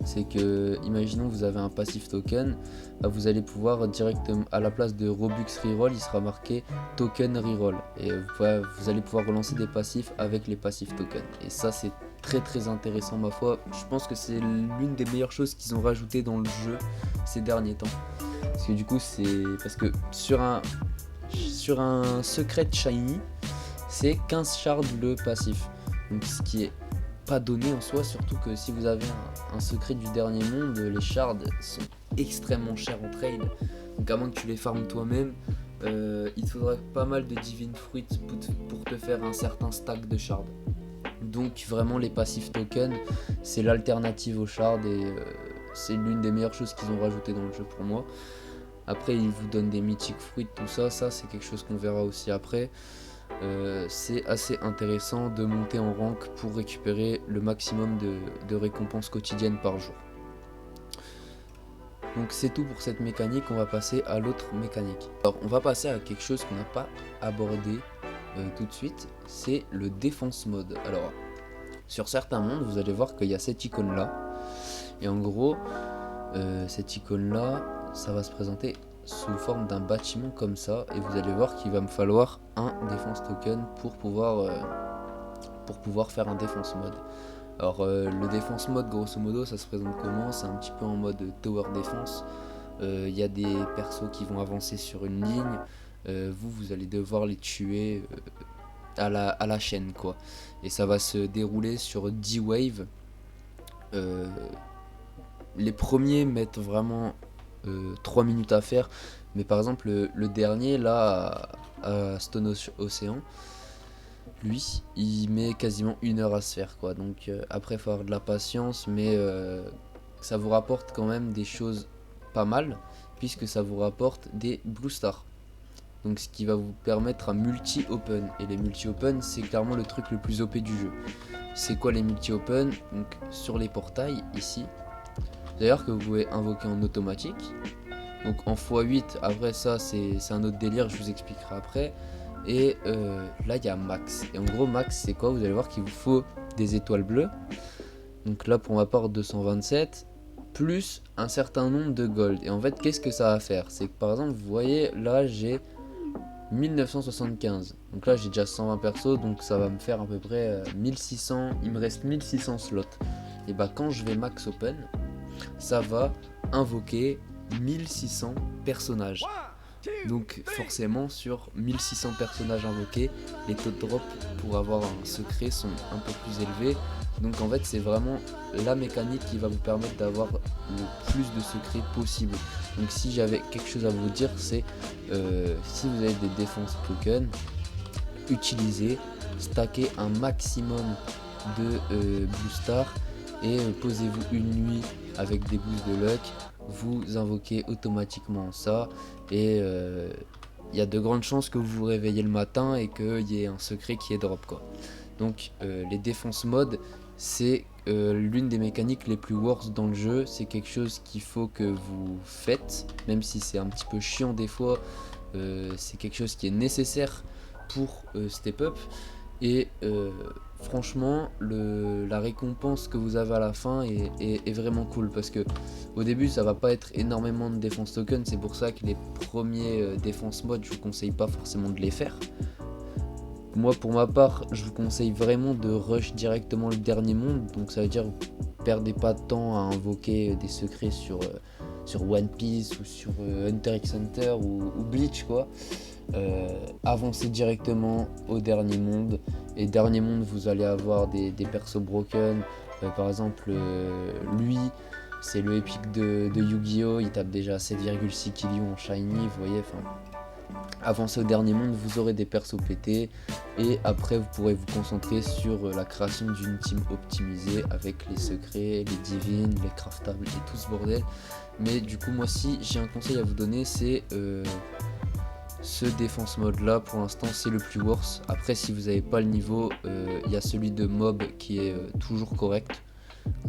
c'est que imaginons vous avez un passif token, bah vous allez pouvoir directement à la place de Robux reroll, il sera marqué token reroll et vous allez pouvoir relancer des passifs avec les passifs tokens. Et ça c'est très intéressant ma foi. Je pense que c'est l'une des meilleures choses qu'ils ont rajouté dans le jeu ces derniers temps. Parce que du coup c'est parce que sur un secret shiny, c'est 15 shards le passif. Donc ce qui est pas donné en soi, surtout que si vous avez un secret du dernier monde, les shards sont extrêmement chers en trade, donc à moins que tu les farmes toi-même, il te faudra pas mal de Divine Fruit pour te faire un certain stack de shards. Donc vraiment les passifs tokens c'est l'alternative aux shards et c'est l'une des meilleures choses qu'ils ont rajouté dans le jeu pour moi. Après ils vous donnent des mythic fruits, tout ça c'est quelque chose qu'on verra aussi après. C'est assez intéressant de monter en rank pour récupérer le maximum de récompenses quotidiennes par jour. Donc c'est tout pour cette mécanique, on va passer à l'autre mécanique. Alors on va passer à quelque chose qu'on n'a pas abordé tout de suite, c'est le défense mode. Alors sur certains mondes vous allez voir qu'il y a cette icône là, et en gros cette icône là ça va se présenter sous forme d'un bâtiment comme ça, et vous allez voir qu'il va me falloir un défense token pour pouvoir faire un défense mode. Alors le défense mode grosso modo ça se présente comment? C'est un petit peu en mode tower défense. Il y a des persos qui vont avancer sur une ligne, vous allez devoir les tuer à la chaîne quoi, et ça va se dérouler sur 10 waves. Les premiers mettent vraiment 3 minutes à faire, mais par exemple le dernier là à Stone Ocean, lui il met quasiment 1 heure à se faire quoi. Donc après il faut avoir de la patience, mais ça vous rapporte quand même des choses pas mal, puisque ça vous rapporte des blue stars, donc ce qui va vous permettre un multi open, et les multi open c'est clairement le truc le plus OP du jeu. C'est quoi les multi open? Donc sur les portails ici, d'ailleurs que vous pouvez invoquer en automatique, donc en x8, après ça c'est un autre délire, je vous expliquerai après. Et là il y a max, et en gros max c'est quoi? Vous allez voir qu'il vous faut des étoiles bleues, donc là pour ma part 227, plus un certain nombre de gold. Et en fait qu'est-ce que ça va faire? C'est que par exemple vous voyez là j'ai 1975, donc là j'ai déjà 120 persos, donc ça va me faire à peu près 1600, il me reste 1600 slots. Et bah quand je vais max open, ça va invoquer 1600 personnages. Donc forcément sur 1600 personnages invoqués, les taux de drop pour avoir un secret sont un peu plus élevés. Donc en fait c'est vraiment la mécanique qui va vous permettre d'avoir le plus de secrets possible. Donc si j'avais quelque chose à vous dire, c'est si vous avez des défenses tokens, utilisez, stackez un maximum de blue star, et posez-vous une nuit avec des boosts de luck, vous invoquez automatiquement ça, et il y a de grandes chances que vous vous réveillez le matin et qu'il y ait un secret qui est drop quoi. Donc les défenses mode, c'est l'une des mécaniques les plus worst dans le jeu. C'est quelque chose qu'il faut que vous faites, même si c'est un petit peu chiant des fois. C'est quelque chose qui est nécessaire pour step up. Et franchement, la récompense que vous avez à la fin est vraiment cool, parce que au début ça va pas être énormément de défense token. C'est pour ça que les premiers défense modes, je vous conseille pas forcément de les faire. Moi pour ma part, je vous conseille vraiment de rush directement le dernier monde. Donc ça veut dire perdez pas de temps à invoquer des secrets sur One Piece ou sur Hunter x Hunter ou Bleach quoi. Avancez directement au dernier monde, et dernier monde vous allez avoir des persos broken. Par exemple lui c'est le épique de Yu-Gi-Oh! Il tape déjà 7,6 kg en shiny, vous voyez. Enfin, avancez au dernier monde, vous aurez des persos pétés, et après vous pourrez vous concentrer sur la création d'une team optimisée avec les secrets, les divines, les craftables et tout ce bordel. Mais du coup moi si j'ai un conseil à vous donner, c'est ce défense mode là. Pour l'instant c'est le plus worst. Après si vous n'avez pas le niveau, il y a celui de mob qui est toujours correct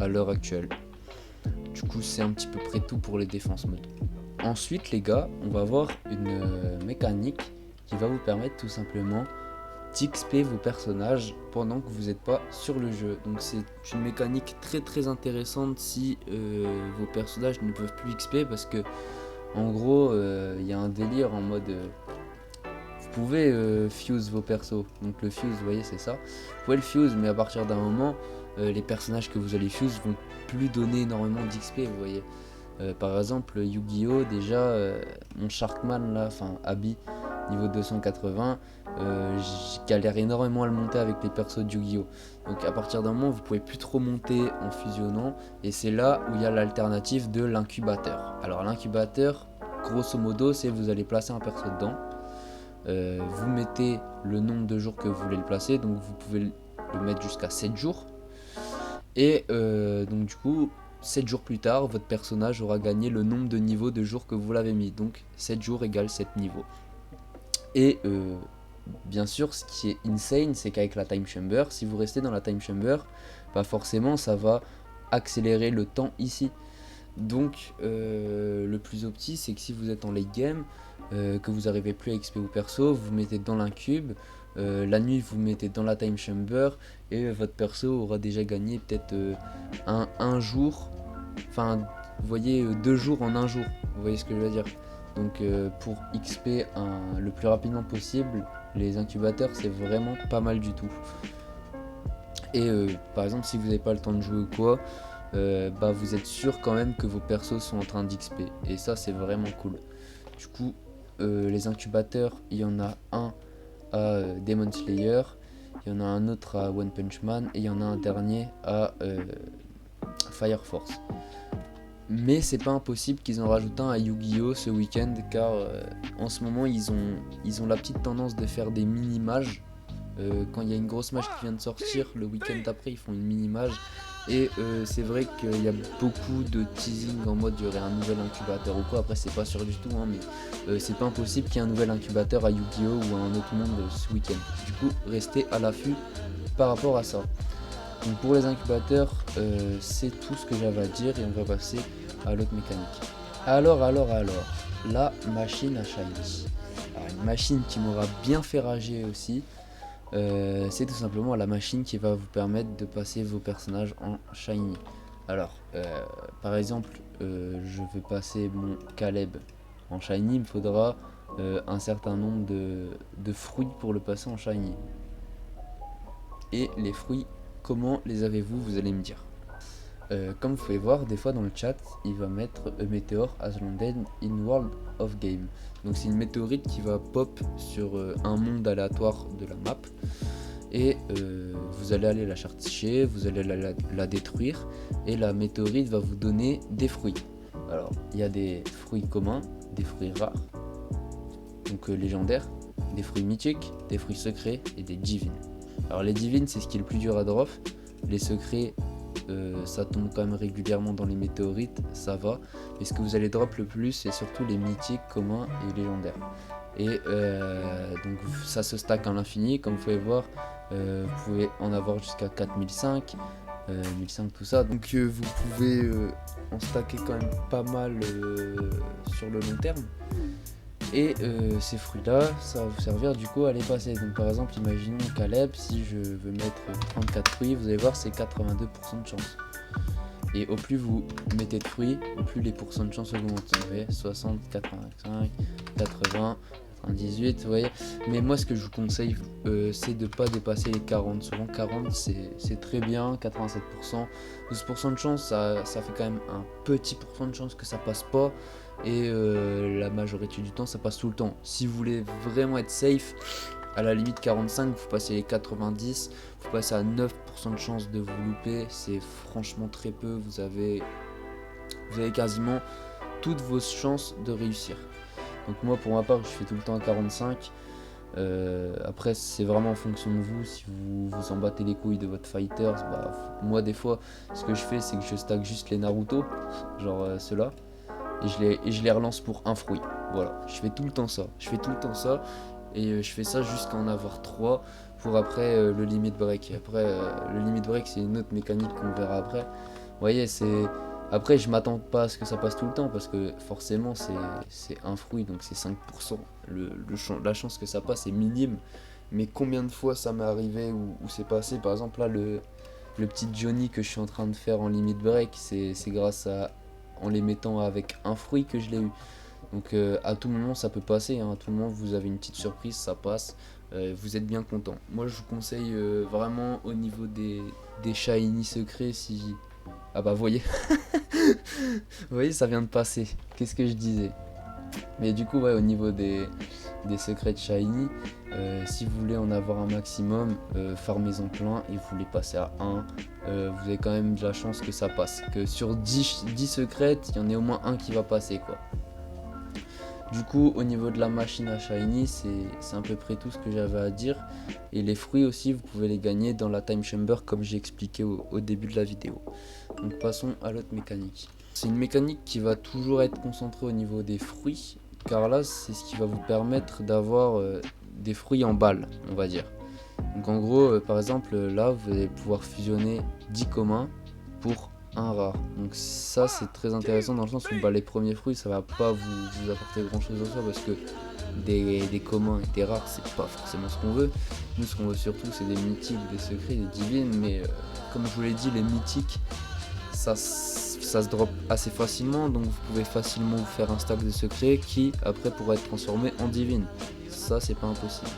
à l'heure actuelle. Du coup c'est un petit peu près tout pour les défenses mode. Ensuite les gars, on va voir une mécanique qui va vous permettre tout simplement d'XP vos personnages pendant que vous n'êtes pas sur le jeu. Donc c'est une mécanique très intéressante si vos personnages ne peuvent plus XP, parce que en gros y a un délire en mode vous pouvez fuse vos persos. Donc le fuse, vous voyez, c'est ça, vous pouvez le fuse, mais à partir d'un moment les personnages que vous allez fuse vont plus donner énormément d'XP, vous voyez. Par exemple Yu-Gi-Oh! Déjà mon Sharkman là, enfin Abby, niveau 280, je galère énormément à le monter avec les persos de Yu-Gi-Oh! Donc à partir d'un moment vous pouvez plus trop monter en fusionnant, et c'est là où il y a l'alternative de l'incubateur. Alors l'incubateur, grosso modo, c'est vous allez placer un perso dedans, vous mettez le nombre de jours que vous voulez le placer, donc vous pouvez le mettre jusqu'à 7 jours, et donc du coup 7 jours plus tard, votre personnage aura gagné le nombre de niveaux de jours que vous l'avez mis. Donc 7 jours égale 7 niveaux. Et bien sûr, ce qui est insane, c'est qu'avec la Time Chamber, si vous restez dans la Time Chamber, bah forcément ça va accélérer le temps ici. Donc le plus opti, c'est que si vous êtes en late game, que vous n'arrivez plus à XP vos perso, vous mettez dans l'incube. La nuit vous mettez dans la time chamber, et votre perso aura déjà gagné peut-être un jour, enfin vous voyez 2 jours en un jour, vous voyez ce que je veux dire. Donc pour XP le plus rapidement possible, les incubateurs c'est vraiment pas mal du tout. Et par exemple si vous n'avez pas le temps de jouer ou quoi, bah vous êtes sûr quand même que vos persos sont en train d'XP, et ça c'est vraiment cool. Du coup les incubateurs, il y en a un à Demon Slayer, il y en a un autre à One Punch Man, et il y en a un dernier à Fire Force. Mais c'est pas impossible qu'ils en rajoutent un à Yu-Gi-Oh! Ce week-end, car en ce moment ils ont la petite tendance de faire des mini-mages. Quand il y a une grosse mage qui vient de sortir, le week-end après ils font une mini-mage. Et c'est vrai qu'il y a beaucoup de teasing en mode il y aurait un nouvel incubateur ou quoi. Après c'est pas sûr du tout hein, mais c'est pas impossible qu'il y ait un nouvel incubateur à Yu-Gi-Oh! Ou à un autre monde ce week-end. Du coup restez à l'affût par rapport à ça. Donc pour les incubateurs c'est tout ce que j'avais à dire, et on va passer à l'autre mécanique. Alors la machine à shiny. Alors une machine qui m'aura bien fait rager aussi. C'est tout simplement la machine qui va vous permettre de passer vos personnages en shiny. Alors par exemple je veux passer mon Caleb en shiny, il me faudra un certain nombre de fruits pour le passer en shiny. Et les fruits, comment les avez-vous, vous allez me dire. Comme vous pouvez voir, des fois dans le chat, il va mettre a meteor has landed in world of game. Donc c'est une météorite qui va pop sur un monde aléatoire de la map. Et vous allez aller la chercher, vous allez la détruire, et la météorite va vous donner des fruits. Alors il y a des fruits communs, des fruits rares, donc légendaires, des fruits mythiques, des fruits secrets et des divines. Alors les divines c'est ce qui est le plus dur à drop, les secrets ça tombe quand même régulièrement dans les météorites, ça va, mais ce que vous allez drop le plus c'est surtout les mythiques, communs et légendaires. Et donc ça se stack à l'infini, comme vous pouvez voir, vous pouvez en avoir jusqu'à 4005, 1005 tout ça. Donc vous pouvez en stacker quand même pas mal sur le long terme. Et ces fruits là, ça va vous servir du coup à les passer. Donc par exemple, imaginons Caleb, si je veux mettre 34 fruits, vous allez voir c'est 82% de chance. Et au plus vous mettez de fruits, au plus les pourcents de chance augmentent. Vous voyez, 60, 85, 80, 98, vous voyez. Mais moi ce que je vous conseille, c'est de ne pas dépasser les 40. Souvent 40 c'est très bien, 87%. 12% de chance, ça fait quand même un petit pourcent de chance que ça passe pas. Et la majorité du temps ça passe tout le temps. Si vous voulez vraiment être safe, à la limite 45, vous passez les 90, vous passez à 9% de chance de vous louper, c'est franchement très peu, vous avez quasiment toutes vos chances de réussir. Donc moi pour ma part je fais tout le temps à 45, après c'est vraiment en fonction de vous, si vous vous en battez les couilles de votre fighters, bah, moi des fois ce que je fais c'est que je stack juste les Naruto, genre ceux-là, et je les relance pour un fruit, voilà, je fais tout le temps ça, et je fais ça jusqu'à en avoir 3 pour après le limit break. Après le limit break c'est une autre mécanique qu'on verra après. Vous voyez, c'est après je m'attends pas à ce que ça passe tout le temps parce que forcément c'est un fruit donc c'est 5%. La chance que ça passe est minime. Mais combien de fois ça m'est arrivé où c'est passé. Par exemple là le petit Johnny que je suis en train de faire en limit break, c'est grâce à en les mettant avec un fruit que je l'ai eu. Donc à tout moment ça peut passer, hein. À tout moment vous avez une petite surprise, ça passe, vous êtes bien content. Moi je vous conseille vraiment au niveau des shiny secrets si... Ah bah vous voyez, vous voyez ça vient de passer, qu'est-ce que je disais. Mais du coup ouais, au niveau des secrets de shiny, si vous voulez en avoir un maximum, farmez-en plein et vous les passez à 1, vous avez quand même de la chance que ça passe. Que sur 10 secrets, il y en ait au moins un qui va passer quoi. Du coup au niveau de la machine à shiny c'est à peu près tout ce que j'avais à dire. Et les fruits aussi vous pouvez les gagner dans la time chamber comme j'ai expliqué au début de la vidéo. Donc passons à l'autre mécanique. C'est une mécanique qui va toujours être concentrée au niveau des fruits, car là c'est ce qui va vous permettre d'avoir des fruits en balles on va dire. Donc en gros par exemple là vous allez pouvoir fusionner 10 communs pour un rare. Donc ça c'est très intéressant dans le sens où les premiers fruits ça va pas vous apporter grand chose en soi parce que des communs et des rares c'est pas forcément ce qu'on veut. Nous ce qu'on veut surtout c'est des mythiques, des secrets, des divines, mais comme je vous l'ai dit les mythiques ça se drop assez facilement, donc vous pouvez facilement vous faire un stack de secrets qui après pourra être transformé en divine. Ça c'est pas impossible.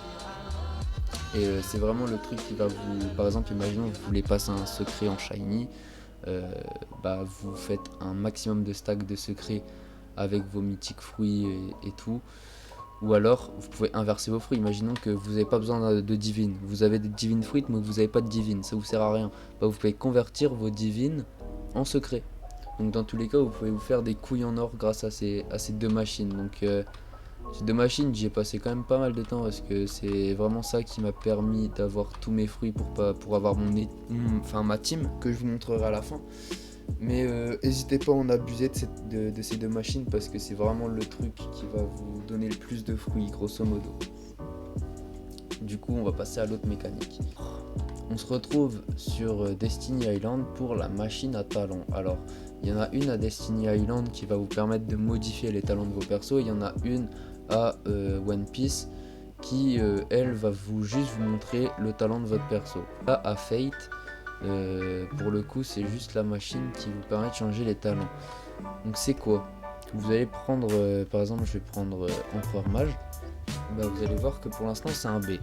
Et c'est vraiment le truc qui va vous... Par exemple imaginons vous voulez passer un secret en shiny, vous faites un maximum de stacks de secrets avec vos mythiques fruits et tout. Ou alors vous pouvez inverser vos fruits. Imaginons que vous n'avez pas besoin de divine, vous avez des divine fruits mais vous n'avez pas de divine, ça vous sert à rien. Vous pouvez convertir vos divines en secret. Donc dans tous les cas vous pouvez vous faire des couilles en or grâce à ces deux machines. Donc ces deux machines j'y ai passé quand même pas mal de temps parce que c'est vraiment ça qui m'a permis d'avoir tous mes fruits pour avoir ma team que je vous montrerai à la fin. Mais n'hésitez pas à en abuser de ces deux machines parce que c'est vraiment le truc qui va vous donner le plus de fruits grosso modo. Du coup on va passer à l'autre mécanique. On se retrouve sur Destiny Island pour la machine à talents. Alors il y en a une à Destiny Island qui va vous permettre de modifier les talents de vos persos. Il y en a une à One Piece qui elle va juste vous montrer le talent de votre perso. Là à Fate, pour le coup c'est juste la machine qui vous permet de changer les talents. Donc c'est quoi? Vous allez prendre par exemple je vais prendre Empereur Mage. Vous allez voir que pour l'instant c'est un B.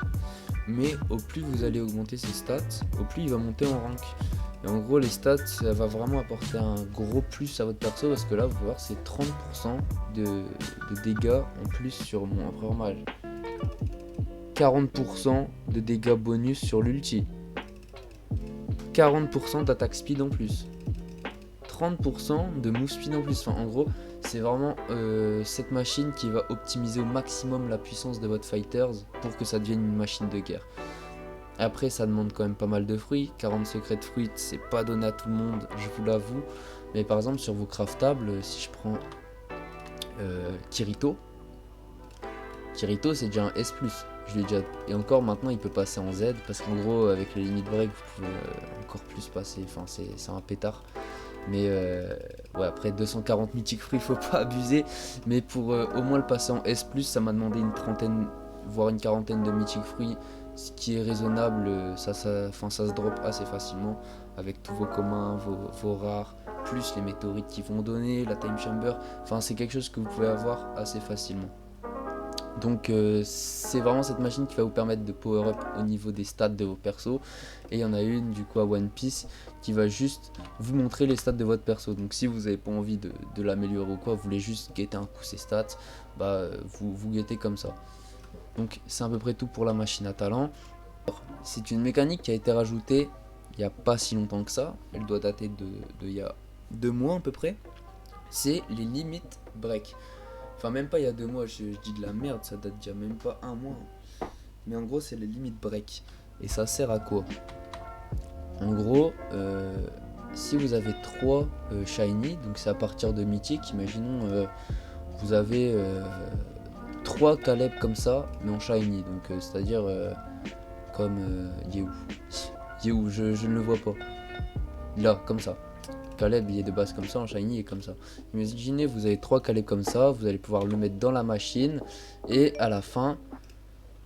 Mais au plus vous allez augmenter ses stats, au plus il va monter en rank. Et en gros les stats ça va vraiment apporter un gros plus à votre perso parce que là vous allez voir c'est 30% de dégâts en plus sur mon Empereur Mage, 40% de dégâts bonus sur l'ulti, 40% d'attaque speed en plus, 30% de move speed en plus. Enfin en gros c'est vraiment cette machine qui va optimiser au maximum la puissance de votre fighters pour que ça devienne une machine de guerre. Après ça demande quand même pas mal de fruits, 40 secrets de fruits c'est pas donné à tout le monde, je vous l'avoue. Mais par exemple sur vos craftables, si je prends Kirito c'est déjà un S+. Je lui ai déjà... Et encore maintenant il peut passer en Z, parce qu'en gros avec les limites break vous pouvez encore plus passer, enfin c'est un pétard. Mais ouais, après 240 mythic fruits, faut pas abuser. Mais pour au moins le passer en S+, ça m'a demandé une trentaine, voire une quarantaine de mythic fruits. Ce qui est raisonnable, ça se drop assez facilement. Avec tous vos communs, vos rares, plus les météorites qui vont donner, la time chamber. Enfin, c'est quelque chose que vous pouvez avoir assez facilement. Donc c'est vraiment cette machine qui va vous permettre de power up au niveau des stats de vos persos. Et il y en a une du coup à One Piece qui va juste vous montrer les stats de votre perso. Donc si vous n'avez pas envie de l'améliorer ou quoi, vous voulez juste guetter un coup ses stats, bah vous guettez comme ça. Donc c'est à peu près tout pour la machine à talent. C'est une mécanique qui a été rajoutée il n'y a pas si longtemps que ça. Elle doit dater de il y a 2 mois à peu près. C'est les limites break. Enfin, même pas il y a 2 mois, je dis de la merde, ça date déjà même pas 1 mois. Mais en gros, c'est les limites break. Et ça sert à quoi? En gros, si vous avez 3 shiny, donc c'est à partir de mythique, imaginons vous avez 3 Caleb comme ça, mais en shiny, donc c'est-à-dire comme Yehou, je ne le vois pas. Là, comme ça. Caleb il est de base comme ça, en shiny et comme ça. Imaginez vous avez 3 Caleb comme ça, vous allez pouvoir le mettre dans la machine et à la fin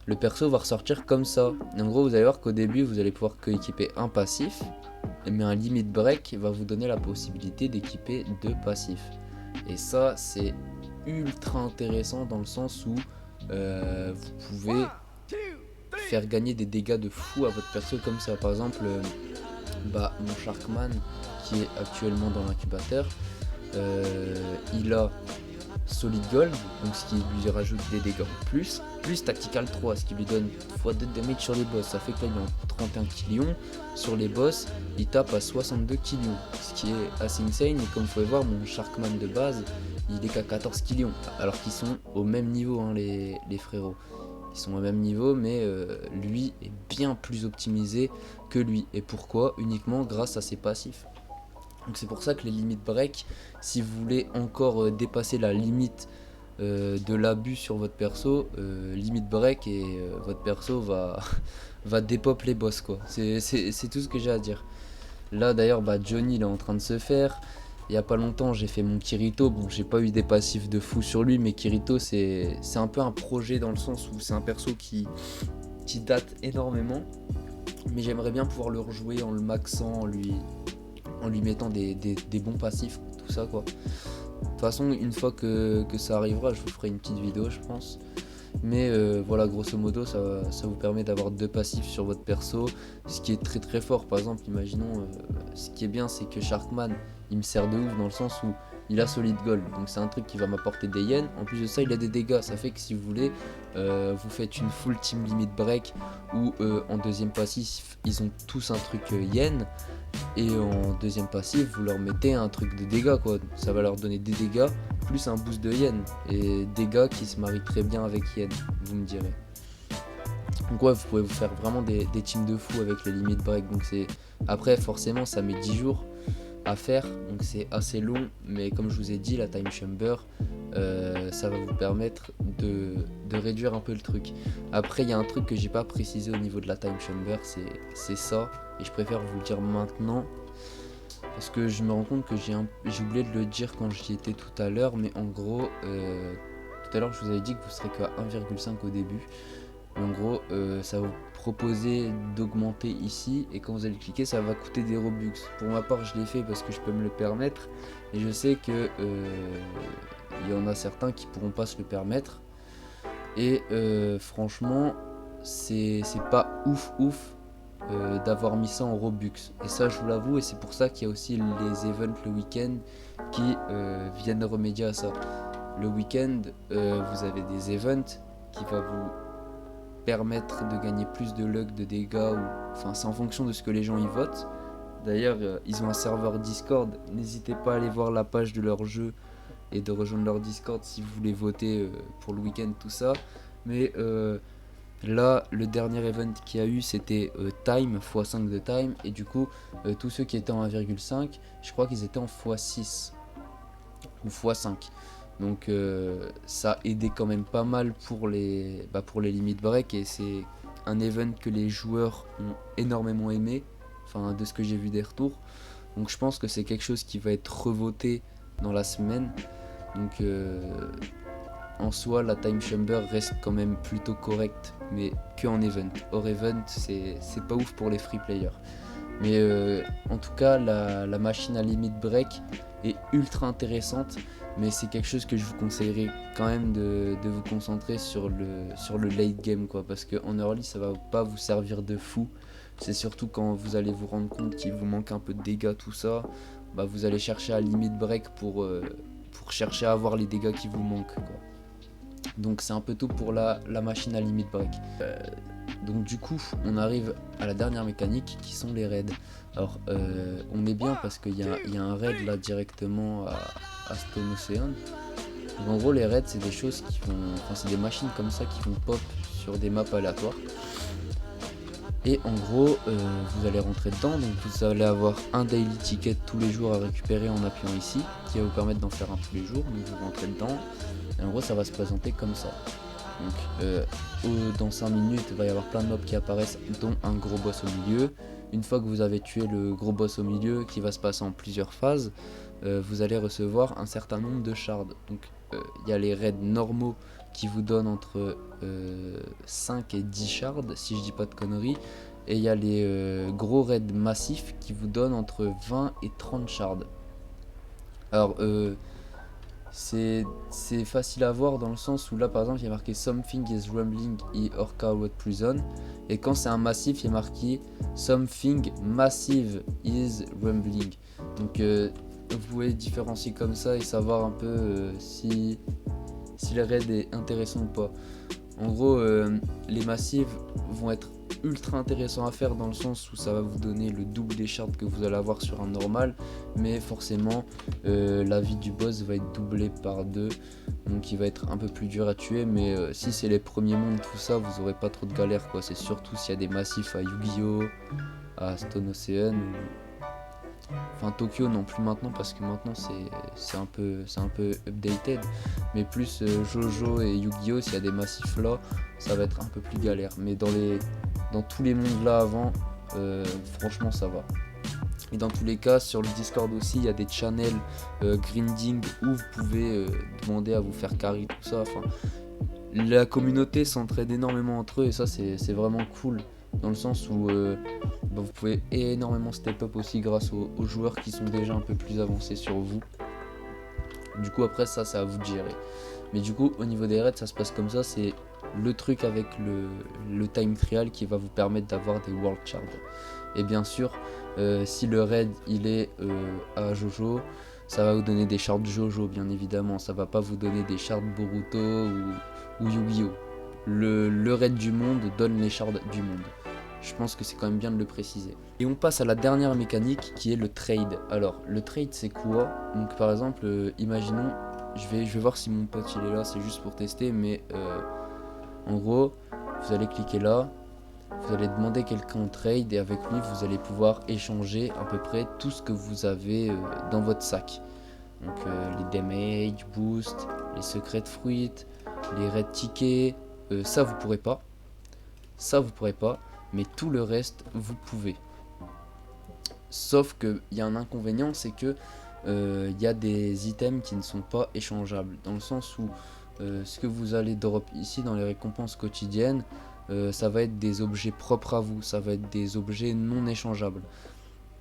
le perso va ressortir comme ça. Et en gros vous allez voir qu'au début vous allez pouvoir que équiper un passif, mais un limit break va vous donner la possibilité d'équiper 2 passifs. Et ça c'est ultra intéressant dans le sens où vous pouvez faire gagner des dégâts de fou à votre perso comme ça. Par exemple mon Sharkman qui est actuellement dans l'incubateur, il a Solid Gold, donc ce qui lui rajoute des dégâts en plus Tactical 3, ce qui lui donne x2 de damage sur les boss. Ça fait que là il est en 31 killions, sur les boss il tape à 62 killions, ce qui est assez insane. Et comme vous pouvez voir, mon Sharkman de base il est qu'à 14 killions, alors qu'ils sont au même niveau hein, les frérots. Ils sont au même niveau, mais lui est bien plus optimisé que lui. Et pourquoi? Uniquement grâce à ses passifs. Donc c'est pour ça que les limites break, si vous voulez encore dépasser la limite de l'abus sur votre perso, limite break et votre perso va dépop les boss quoi. C'est tout ce que j'ai à dire. Là d'ailleurs Johnny il est en train de se faire. Il y a pas longtemps j'ai fait mon Kirito, bon j'ai pas eu des passifs de fou sur lui, mais Kirito c'est un peu un projet dans le sens où c'est un perso qui date énormément. Mais j'aimerais bien pouvoir le rejouer en le maxant, en lui mettant des bons passifs, tout ça quoi. De toute façon une fois que ça arrivera je vous ferai une petite vidéo je pense. Mais voilà, grosso modo ça vous permet d'avoir 2 passifs sur votre perso, ce qui est très très fort. Par exemple imaginons, ce qui est bien c'est que Sharkman il me sert de ouf dans le sens où il a Solid Gold, donc c'est un truc qui va m'apporter des yens. En plus de ça il a des dégâts, ça fait que si vous voulez vous faites une full team limit break où en deuxième passif ils ont tous un truc yen, et en deuxième passif vous leur mettez un truc de dégâts quoi. Ça va leur donner des dégâts plus un boost de yen, et dégâts qui se marient très bien avec yen, vous me direz. Donc ouais, vous pouvez vous faire vraiment des teams de fou avec les limites break. Donc c'est, après forcément ça met 10 jours à faire, donc c'est assez long, mais comme je vous ai dit la time chamber ça va vous permettre de réduire un peu le truc. Après il y a un truc que j'ai pas précisé au niveau de la time chamber, c'est ça, et je préfère vous le dire maintenant parce que je me rends compte que j'ai oublié de le dire quand j'y étais tout à l'heure. Mais en gros tout à l'heure je vous avais dit que vous serez qu'à 1,5 au début. En gros ça va vous proposer d'augmenter ici, et quand vous allez cliquer ça va coûter des Robux. Pour ma part je l'ai fait parce que je peux me le permettre, et je sais que il y en a certains qui pourront pas se le permettre, et franchement c'est pas ouf d'avoir mis ça en Robux, et ça je vous l'avoue. Et c'est pour ça qu'il y a aussi les events le week-end qui viennent remédier à ça. Le week-end vous avez des events qui vont vous permettre de gagner plus de luck, de dégâts, enfin c'est en fonction de ce que les gens y votent. D'ailleurs ils ont un serveur Discord, n'hésitez pas à aller voir la page de leur jeu et de rejoindre leur Discord si vous voulez voter pour le week-end, tout ça. Mais là le dernier event qu'il y a eu c'était time x5 de time, et du coup tous ceux qui étaient en 1,5 je crois qu'ils étaient en x6 ou x5. Donc ça a aidé quand même pas mal pour les limit break, et c'est un event que les joueurs ont énormément aimé, enfin de ce que j'ai vu des retours. Donc je pense que c'est quelque chose qui va être revoté dans la semaine. Donc en soi la time chamber reste quand même plutôt correcte, mais que en event. Hors event c'est pas ouf pour les free players. Mais en tout cas la machine à limit break est ultra intéressante, mais c'est quelque chose que je vous conseillerais quand même de vous concentrer sur le late game, quoi, parce qu'en early ça va pas vous servir de fou. C'est surtout quand vous allez vous rendre compte qu'il vous manque un peu de dégâts, tout ça, bah vous allez chercher à limit break pour chercher à avoir les dégâts qui vous manquent, quoi. Donc c'est un peu tout pour la machine à limit break. Donc du coup on arrive à la dernière mécanique qui sont les raids. Alors on est bien parce qu'il y a un raid là directement à Stone Ocean. Donc, en gros les raids c'est des choses qui vont, enfin c'est des machines comme ça qui vont pop sur des maps aléatoires. Et en gros vous allez rentrer dedans, donc vous allez avoir un daily ticket tous les jours à récupérer en appuyant ici, qui va vous permettre d'en faire un tous les jours. Donc vous rentrez dedans et en gros ça va se présenter comme ça. Donc dans 5 minutes il va y avoir plein de mobs qui apparaissent, dont un gros boss au milieu. Une fois que vous avez tué le gros boss au milieu, qui va se passer en plusieurs phases, vous allez recevoir un certain nombre de shards. Donc il y a les raids normaux qui vous donnent entre 5 et 10 shards si je dis pas de conneries, et il y a les gros raids massifs qui vous donnent entre 20 et 30 shards. Alors c'est facile à voir dans le sens où là par exemple il y a marqué Something is rumbling in Orca Road Prison, et quand c'est un massif il y a marqué Something massive is rumbling. Donc vous pouvez différencier comme ça et savoir un peu si le raid est intéressant ou pas. En gros les massifs vont être ultra intéressants à faire dans le sens où ça va vous donner le double des shards que vous allez avoir sur un normal, mais forcément la vie du boss va être doublée par 2, donc il va être un peu plus dur à tuer. Mais si c'est les premiers mondes, tout ça, vous aurez pas trop de galère, quoi. C'est surtout s'il y a des massifs à Yu-Gi-Oh, à Stone Ocean, enfin Tokyo non plus maintenant, parce que maintenant c'est un peu updated, mais plus Jojo et Yu-Gi-Oh, s'il y a des massifs là ça va être un peu plus galère. Mais dans tous les mondes là avant, franchement ça va. Et dans tous les cas sur le Discord aussi il y a des channels grinding où vous pouvez demander à vous faire carry, tout ça. Enfin la communauté s'entraide énormément entre eux, et ça c'est vraiment cool, dans le sens où vous pouvez énormément step up aussi grâce aux joueurs qui sont déjà un peu plus avancés sur vous. Du coup après ça c'est à vous de gérer. Mais du coup au niveau des raids ça se passe comme ça, c'est le truc avec le time trial qui va vous permettre d'avoir des world shards. Et bien sûr si le raid il est à Jojo, ça va vous donner des shards Jojo bien évidemment, ça va pas vous donner des shards Boruto ou Yu-Gi-Oh. Le raid du monde donne les shards du monde. Je pense que c'est quand même bien de le préciser. Et on passe à la dernière mécanique qui est le trade. Alors le trade c'est quoi? Donc par exemple imaginons, je vais voir si mon pote il est là, c'est juste pour tester, mais en gros vous allez cliquer là, vous allez demander quelqu'un en trade, et avec lui vous allez pouvoir échanger à peu près tout ce que vous avez dans votre sac. Donc les damage, boost, les secrets de fruits, les red tickets, ça vous pourrez pas. Mais tout le reste vous pouvez. Sauf qu'il y a un inconvénient, c'est que y a des items qui ne sont pas échangeables, dans le sens où ce que vous allez drop ici dans les récompenses quotidiennes, ça va être des objets propres à vous, ça va être des objets non échangeables.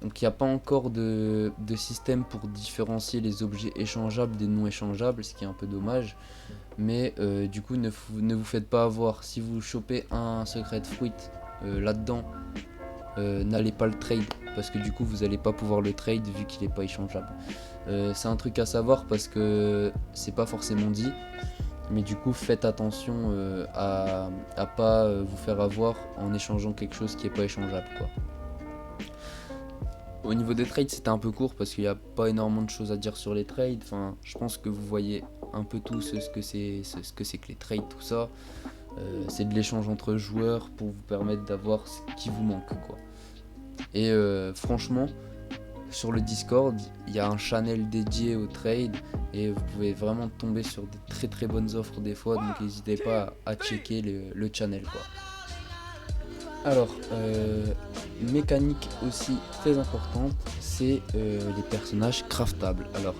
Donc il n'y a pas encore de système pour différencier les objets échangeables des non échangeables, ce qui est un peu dommage. Mais du coup ne vous faites pas avoir. Si vous chopez un secret fruit là-dedans, n'allez pas le trade, parce que du coup vous n'allez pas pouvoir le trade vu qu'il n'est pas échangeable. C'est un truc à savoir parce que c'est pas forcément dit, mais du coup faites attention à pas vous faire avoir en échangeant quelque chose qui n'est pas échangeable, quoi. Au niveau des trades c'était un peu court parce qu'il n'y a pas énormément de choses à dire sur les trades. Enfin je pense que vous voyez un peu tous ce que c'est que les trades, tout ça. C'est de l'échange entre joueurs pour vous permettre d'avoir ce qui vous manque, quoi. Et franchement sur le Discord, il y a un channel dédié au trade et vous pouvez vraiment tomber sur des très bonnes offres des fois, donc n'hésitez pas à checker le channel quoi. Alors, mécanique aussi très importante, c'est les personnages craftables. Alors,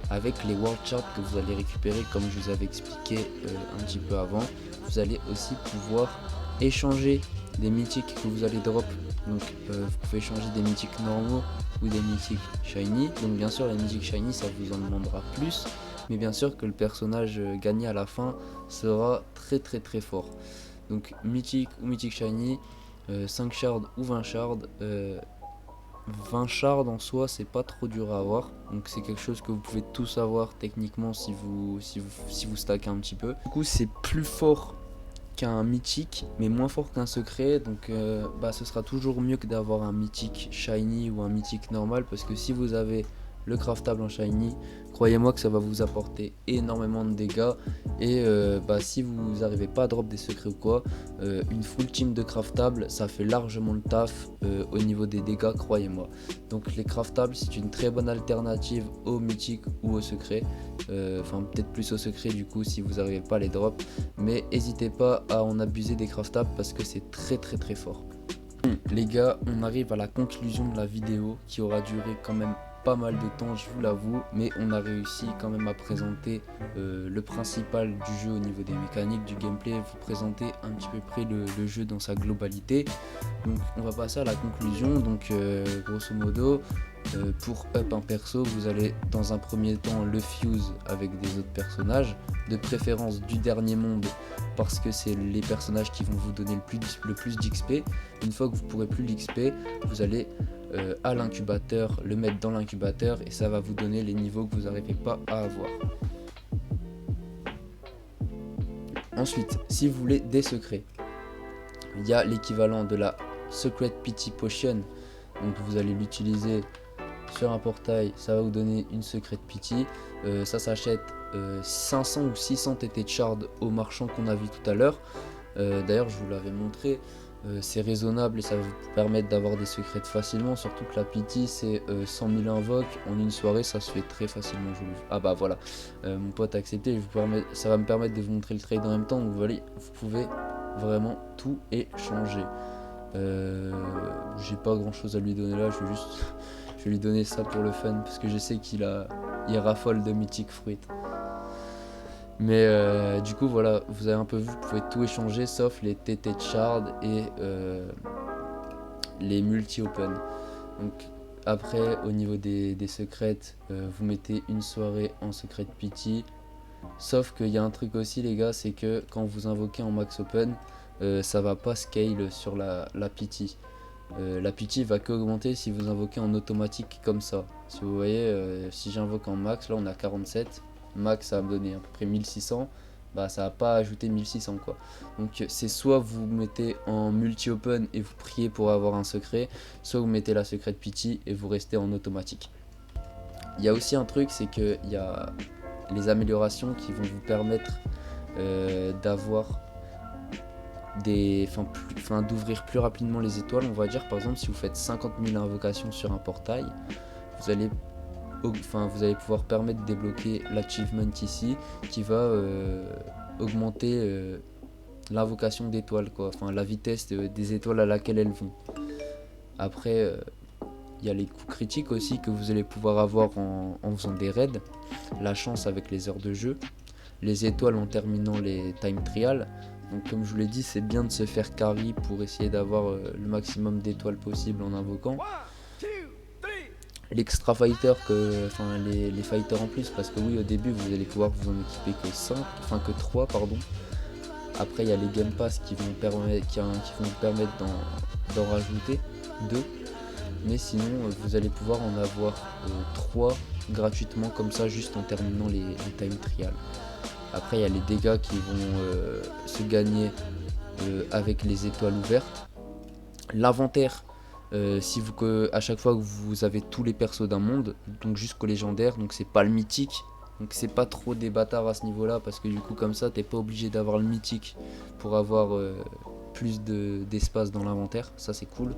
avec les world charts que vous allez récupérer, comme je vous avais expliqué un petit peu avant, vous allez aussi pouvoir échanger des mythiques que vous allez drop. Donc, vous pouvez échanger des mythiques normaux ou des mythiques shiny. Donc, bien sûr, les mythiques shiny, ça vous en demandera plus, mais bien sûr que le personnage gagné à la fin sera très fort. Donc, mythique ou mythique shiny. 5 shards ou 20 shards. 20 shards en soi c'est pas trop dur à avoir, donc c'est quelque chose que vous pouvez tous avoir techniquement si vous stackez un petit peu. Du coup c'est plus fort qu'un mythique mais moins fort qu'un secret, donc ce sera toujours mieux que d'avoir un mythique shiny ou un mythique normal, parce que si vous avez le craftable en shiny, croyez-moi que ça va vous apporter énormément de dégâts, et si vous n'arrivez pas à drop des secrets ou quoi, une full team de craftable ça fait largement le taf au niveau des dégâts, croyez-moi. Donc les craftables c'est une très bonne alternative aux mythiques ou aux secrets, enfin peut-être plus aux secrets du coup si vous n'arrivez pas à les drop, mais n'hésitez pas à en abuser des craftables parce que c'est très fort. Les gars, on arrive à la conclusion de la vidéo qui aura duré quand même pas mal de temps, je vous l'avoue, mais on a réussi quand même à présenter le principal du jeu au niveau des mécaniques, du gameplay, vous présenter un petit peu près le jeu dans sa globalité. Donc on va passer à la conclusion. Donc grosso modo, pour up un perso, vous allez dans un premier temps le fuse avec des autres personnages, de préférence du dernier monde, parce que c'est les personnages qui vont vous donner le plus d'XP. Une fois que vous pourrez plus l'XP, vous allez à l'incubateur, le mettre dans l'incubateur, et ça va vous donner les niveaux que vous n'arrivez pas à avoir. Ensuite, si vous voulez des secrets, il y a l'équivalent de la Secret Pity Potion, donc vous allez l'utiliser sur un portail, ça va vous donner une Secret Pity. Ça s'achète 500 ou 600 TT de shard au marchand qu'on a vu tout à l'heure. D'ailleurs je vous l'avais montré, c'est raisonnable et ça va vous permettre d'avoir des secrets facilement, surtout que la Pity c'est 100 000 invoques en une soirée, ça se fait très facilement. Ah bah voilà, mon pote a accepté, ça va me permettre de vous montrer le trade en même temps, donc vous pouvez vraiment tout échanger. J'ai pas grand chose à lui donner là, je vais lui donner ça pour le fun parce que je sais qu'il raffole de Mythic Fruit. Mais du coup voilà, vous avez un peu vu, vous pouvez tout échanger sauf les TT de shard et les multi-open. Donc après au niveau des secrets, vous mettez une soirée en secret pity. Sauf qu'il y a un truc aussi les gars, c'est que quand vous invoquez en max open, ça va pas scale sur la pity. La pity va qu'augmenter si vous invoquez en automatique comme ça. Si vous voyez, si j'invoque en max, là on a 47, max ça va me donner à peu près 1600, bah ça va pas ajouter 1600 quoi. Donc c'est soit vous mettez en multi-open et vous priez pour avoir un secret, soit vous mettez la secret pity et vous restez en automatique. Il y a aussi un truc, c'est que il y a les améliorations qui vont vous permettre d'avoir d'ouvrir plus rapidement les étoiles. On va dire par exemple si vous faites 50 000 invocations sur un portail, vous allez pouvoir permettre de débloquer l'achievement ici qui va augmenter l'invocation d'étoiles quoi, enfin la vitesse des étoiles à laquelle elles vont. Après il y a les coups critiques aussi que vous allez pouvoir avoir en faisant des raids, la chance avec les heures de jeu, les étoiles en terminant les time trials. Donc comme je vous l'ai dit, c'est bien de se faire carry pour essayer d'avoir le maximum d'étoiles possible en invoquant. L'extra fighter, les fighters en plus, parce que oui au début vous allez pouvoir vous en équiper que 3 pardon. Après il y a les game pass qui vont vous permettre d'en rajouter 2. Mais sinon vous allez pouvoir en avoir 3 gratuitement comme ça juste en terminant les time trials. Après il y a les dégâts qui vont se gagner avec les étoiles ouvertes. L'inventaire, à chaque fois que vous avez tous les persos d'un monde, donc jusqu'au légendaire, donc c'est pas le mythique. Donc c'est pas trop des bâtards à ce niveau là, parce que du coup comme ça t'es pas obligé d'avoir le mythique pour avoir plus d'espace dans l'inventaire, ça c'est cool.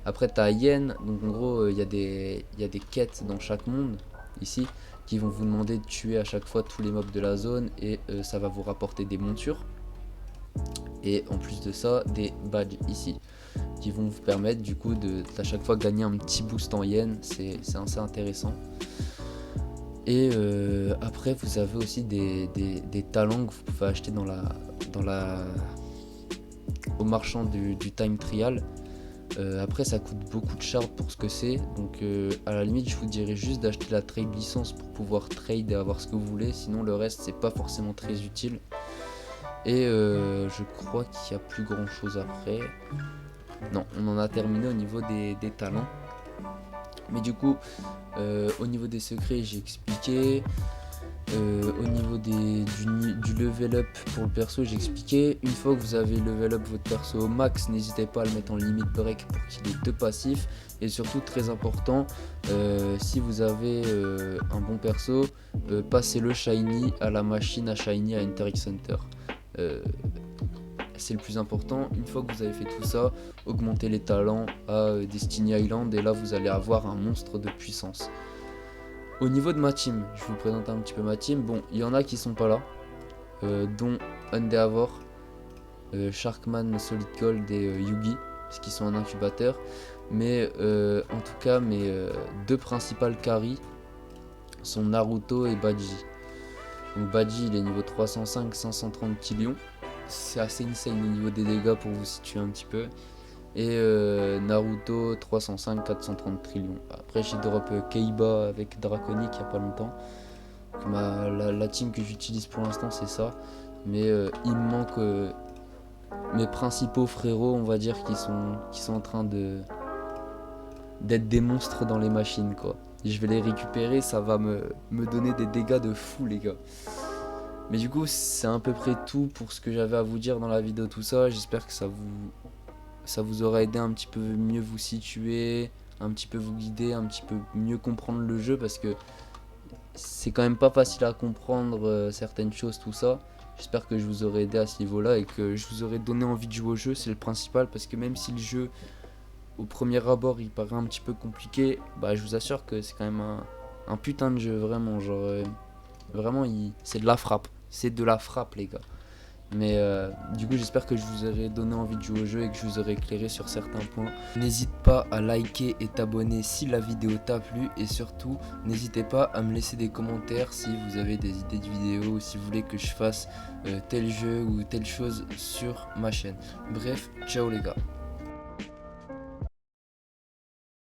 Après t'as Yen, donc en gros il y a des quêtes dans chaque monde ici qui vont vous demander de tuer à chaque fois tous les mobs de la zone et ça va vous rapporter des montures. Et en plus de ça, des badges ici qui vont vous permettre du coup de à chaque fois gagner un petit boost en yen, c'est assez intéressant. Et après vous avez aussi des talents que vous pouvez acheter au marchand du time trial. Après ça coûte beaucoup de shards pour ce que c'est, donc à la limite je vous dirais juste d'acheter la trade licence pour pouvoir trade et avoir ce que vous voulez, sinon le reste c'est pas forcément très utile. Et je crois qu'il n'y a plus grand chose après. Non, on en a terminé au niveau des talents. Mais du coup, au niveau des secrets, j'ai expliqué. Au niveau du level up pour le perso, j'ai expliqué. Une fois que vous avez level up votre perso au max, n'hésitez pas à le mettre en limit break pour qu'il ait 2 passifs. Et surtout, très important, si vous avez un bon perso, passez le shiny à la machine à shiny à Enter X Center. C'est le plus important. Une fois que vous avez fait tout ça, augmentez les talents à Destiny Island et là vous allez avoir un monstre de puissance. Au niveau de ma team, je vous présente un petit peu ma team. Bon, il y en a qui sont pas là, dont Endeavor, Sharkman, Solid Gold et Yugi, parce qu'ils sont en incubateur. Mais en tout cas, mes deux principales carries sont Naruto et Badji. Donc Badji il est niveau 305, 530 killions. C'est assez insane au niveau des dégâts pour vous situer un petit peu. Et Naruto 305, 430 trillions. Après j'ai drop Keiba avec Draconic il y a pas longtemps. Donc, la team que j'utilise pour l'instant c'est ça. Mais il me manque mes principaux frérots, on va dire, qui sont en train d'être des monstres dans les machines quoi. Et je vais les récupérer, ça va me donner des dégâts de fou les gars. Mais du coup c'est à peu près tout pour ce que j'avais à vous dire dans la vidéo, tout ça. J'espère que ça vous aura aidé un petit peu mieux vous situer, un petit peu vous guider, un petit peu mieux comprendre le jeu, parce que c'est quand même pas facile à comprendre certaines choses, tout ça. J'espère que je vous aurai aidé à ce niveau là et que je vous aurai donné envie de jouer au jeu, c'est le principal, parce que même si le jeu au premier abord il paraît un petit peu compliqué, bah je vous assure que c'est quand même un putain de jeu, vraiment, genre vraiment c'est de la frappe, c'est de la frappe les gars. Mais du coup j'espère que je vous aurai donné envie de jouer au jeu et que je vous aurai éclairé sur certains points. N'hésite pas à liker et t'abonner si la vidéo t'a plu, et surtout n'hésitez pas à me laisser des commentaires si vous avez des idées de vidéos ou si vous voulez que je fasse tel jeu ou telle chose sur ma chaîne. Bref, ciao les gars.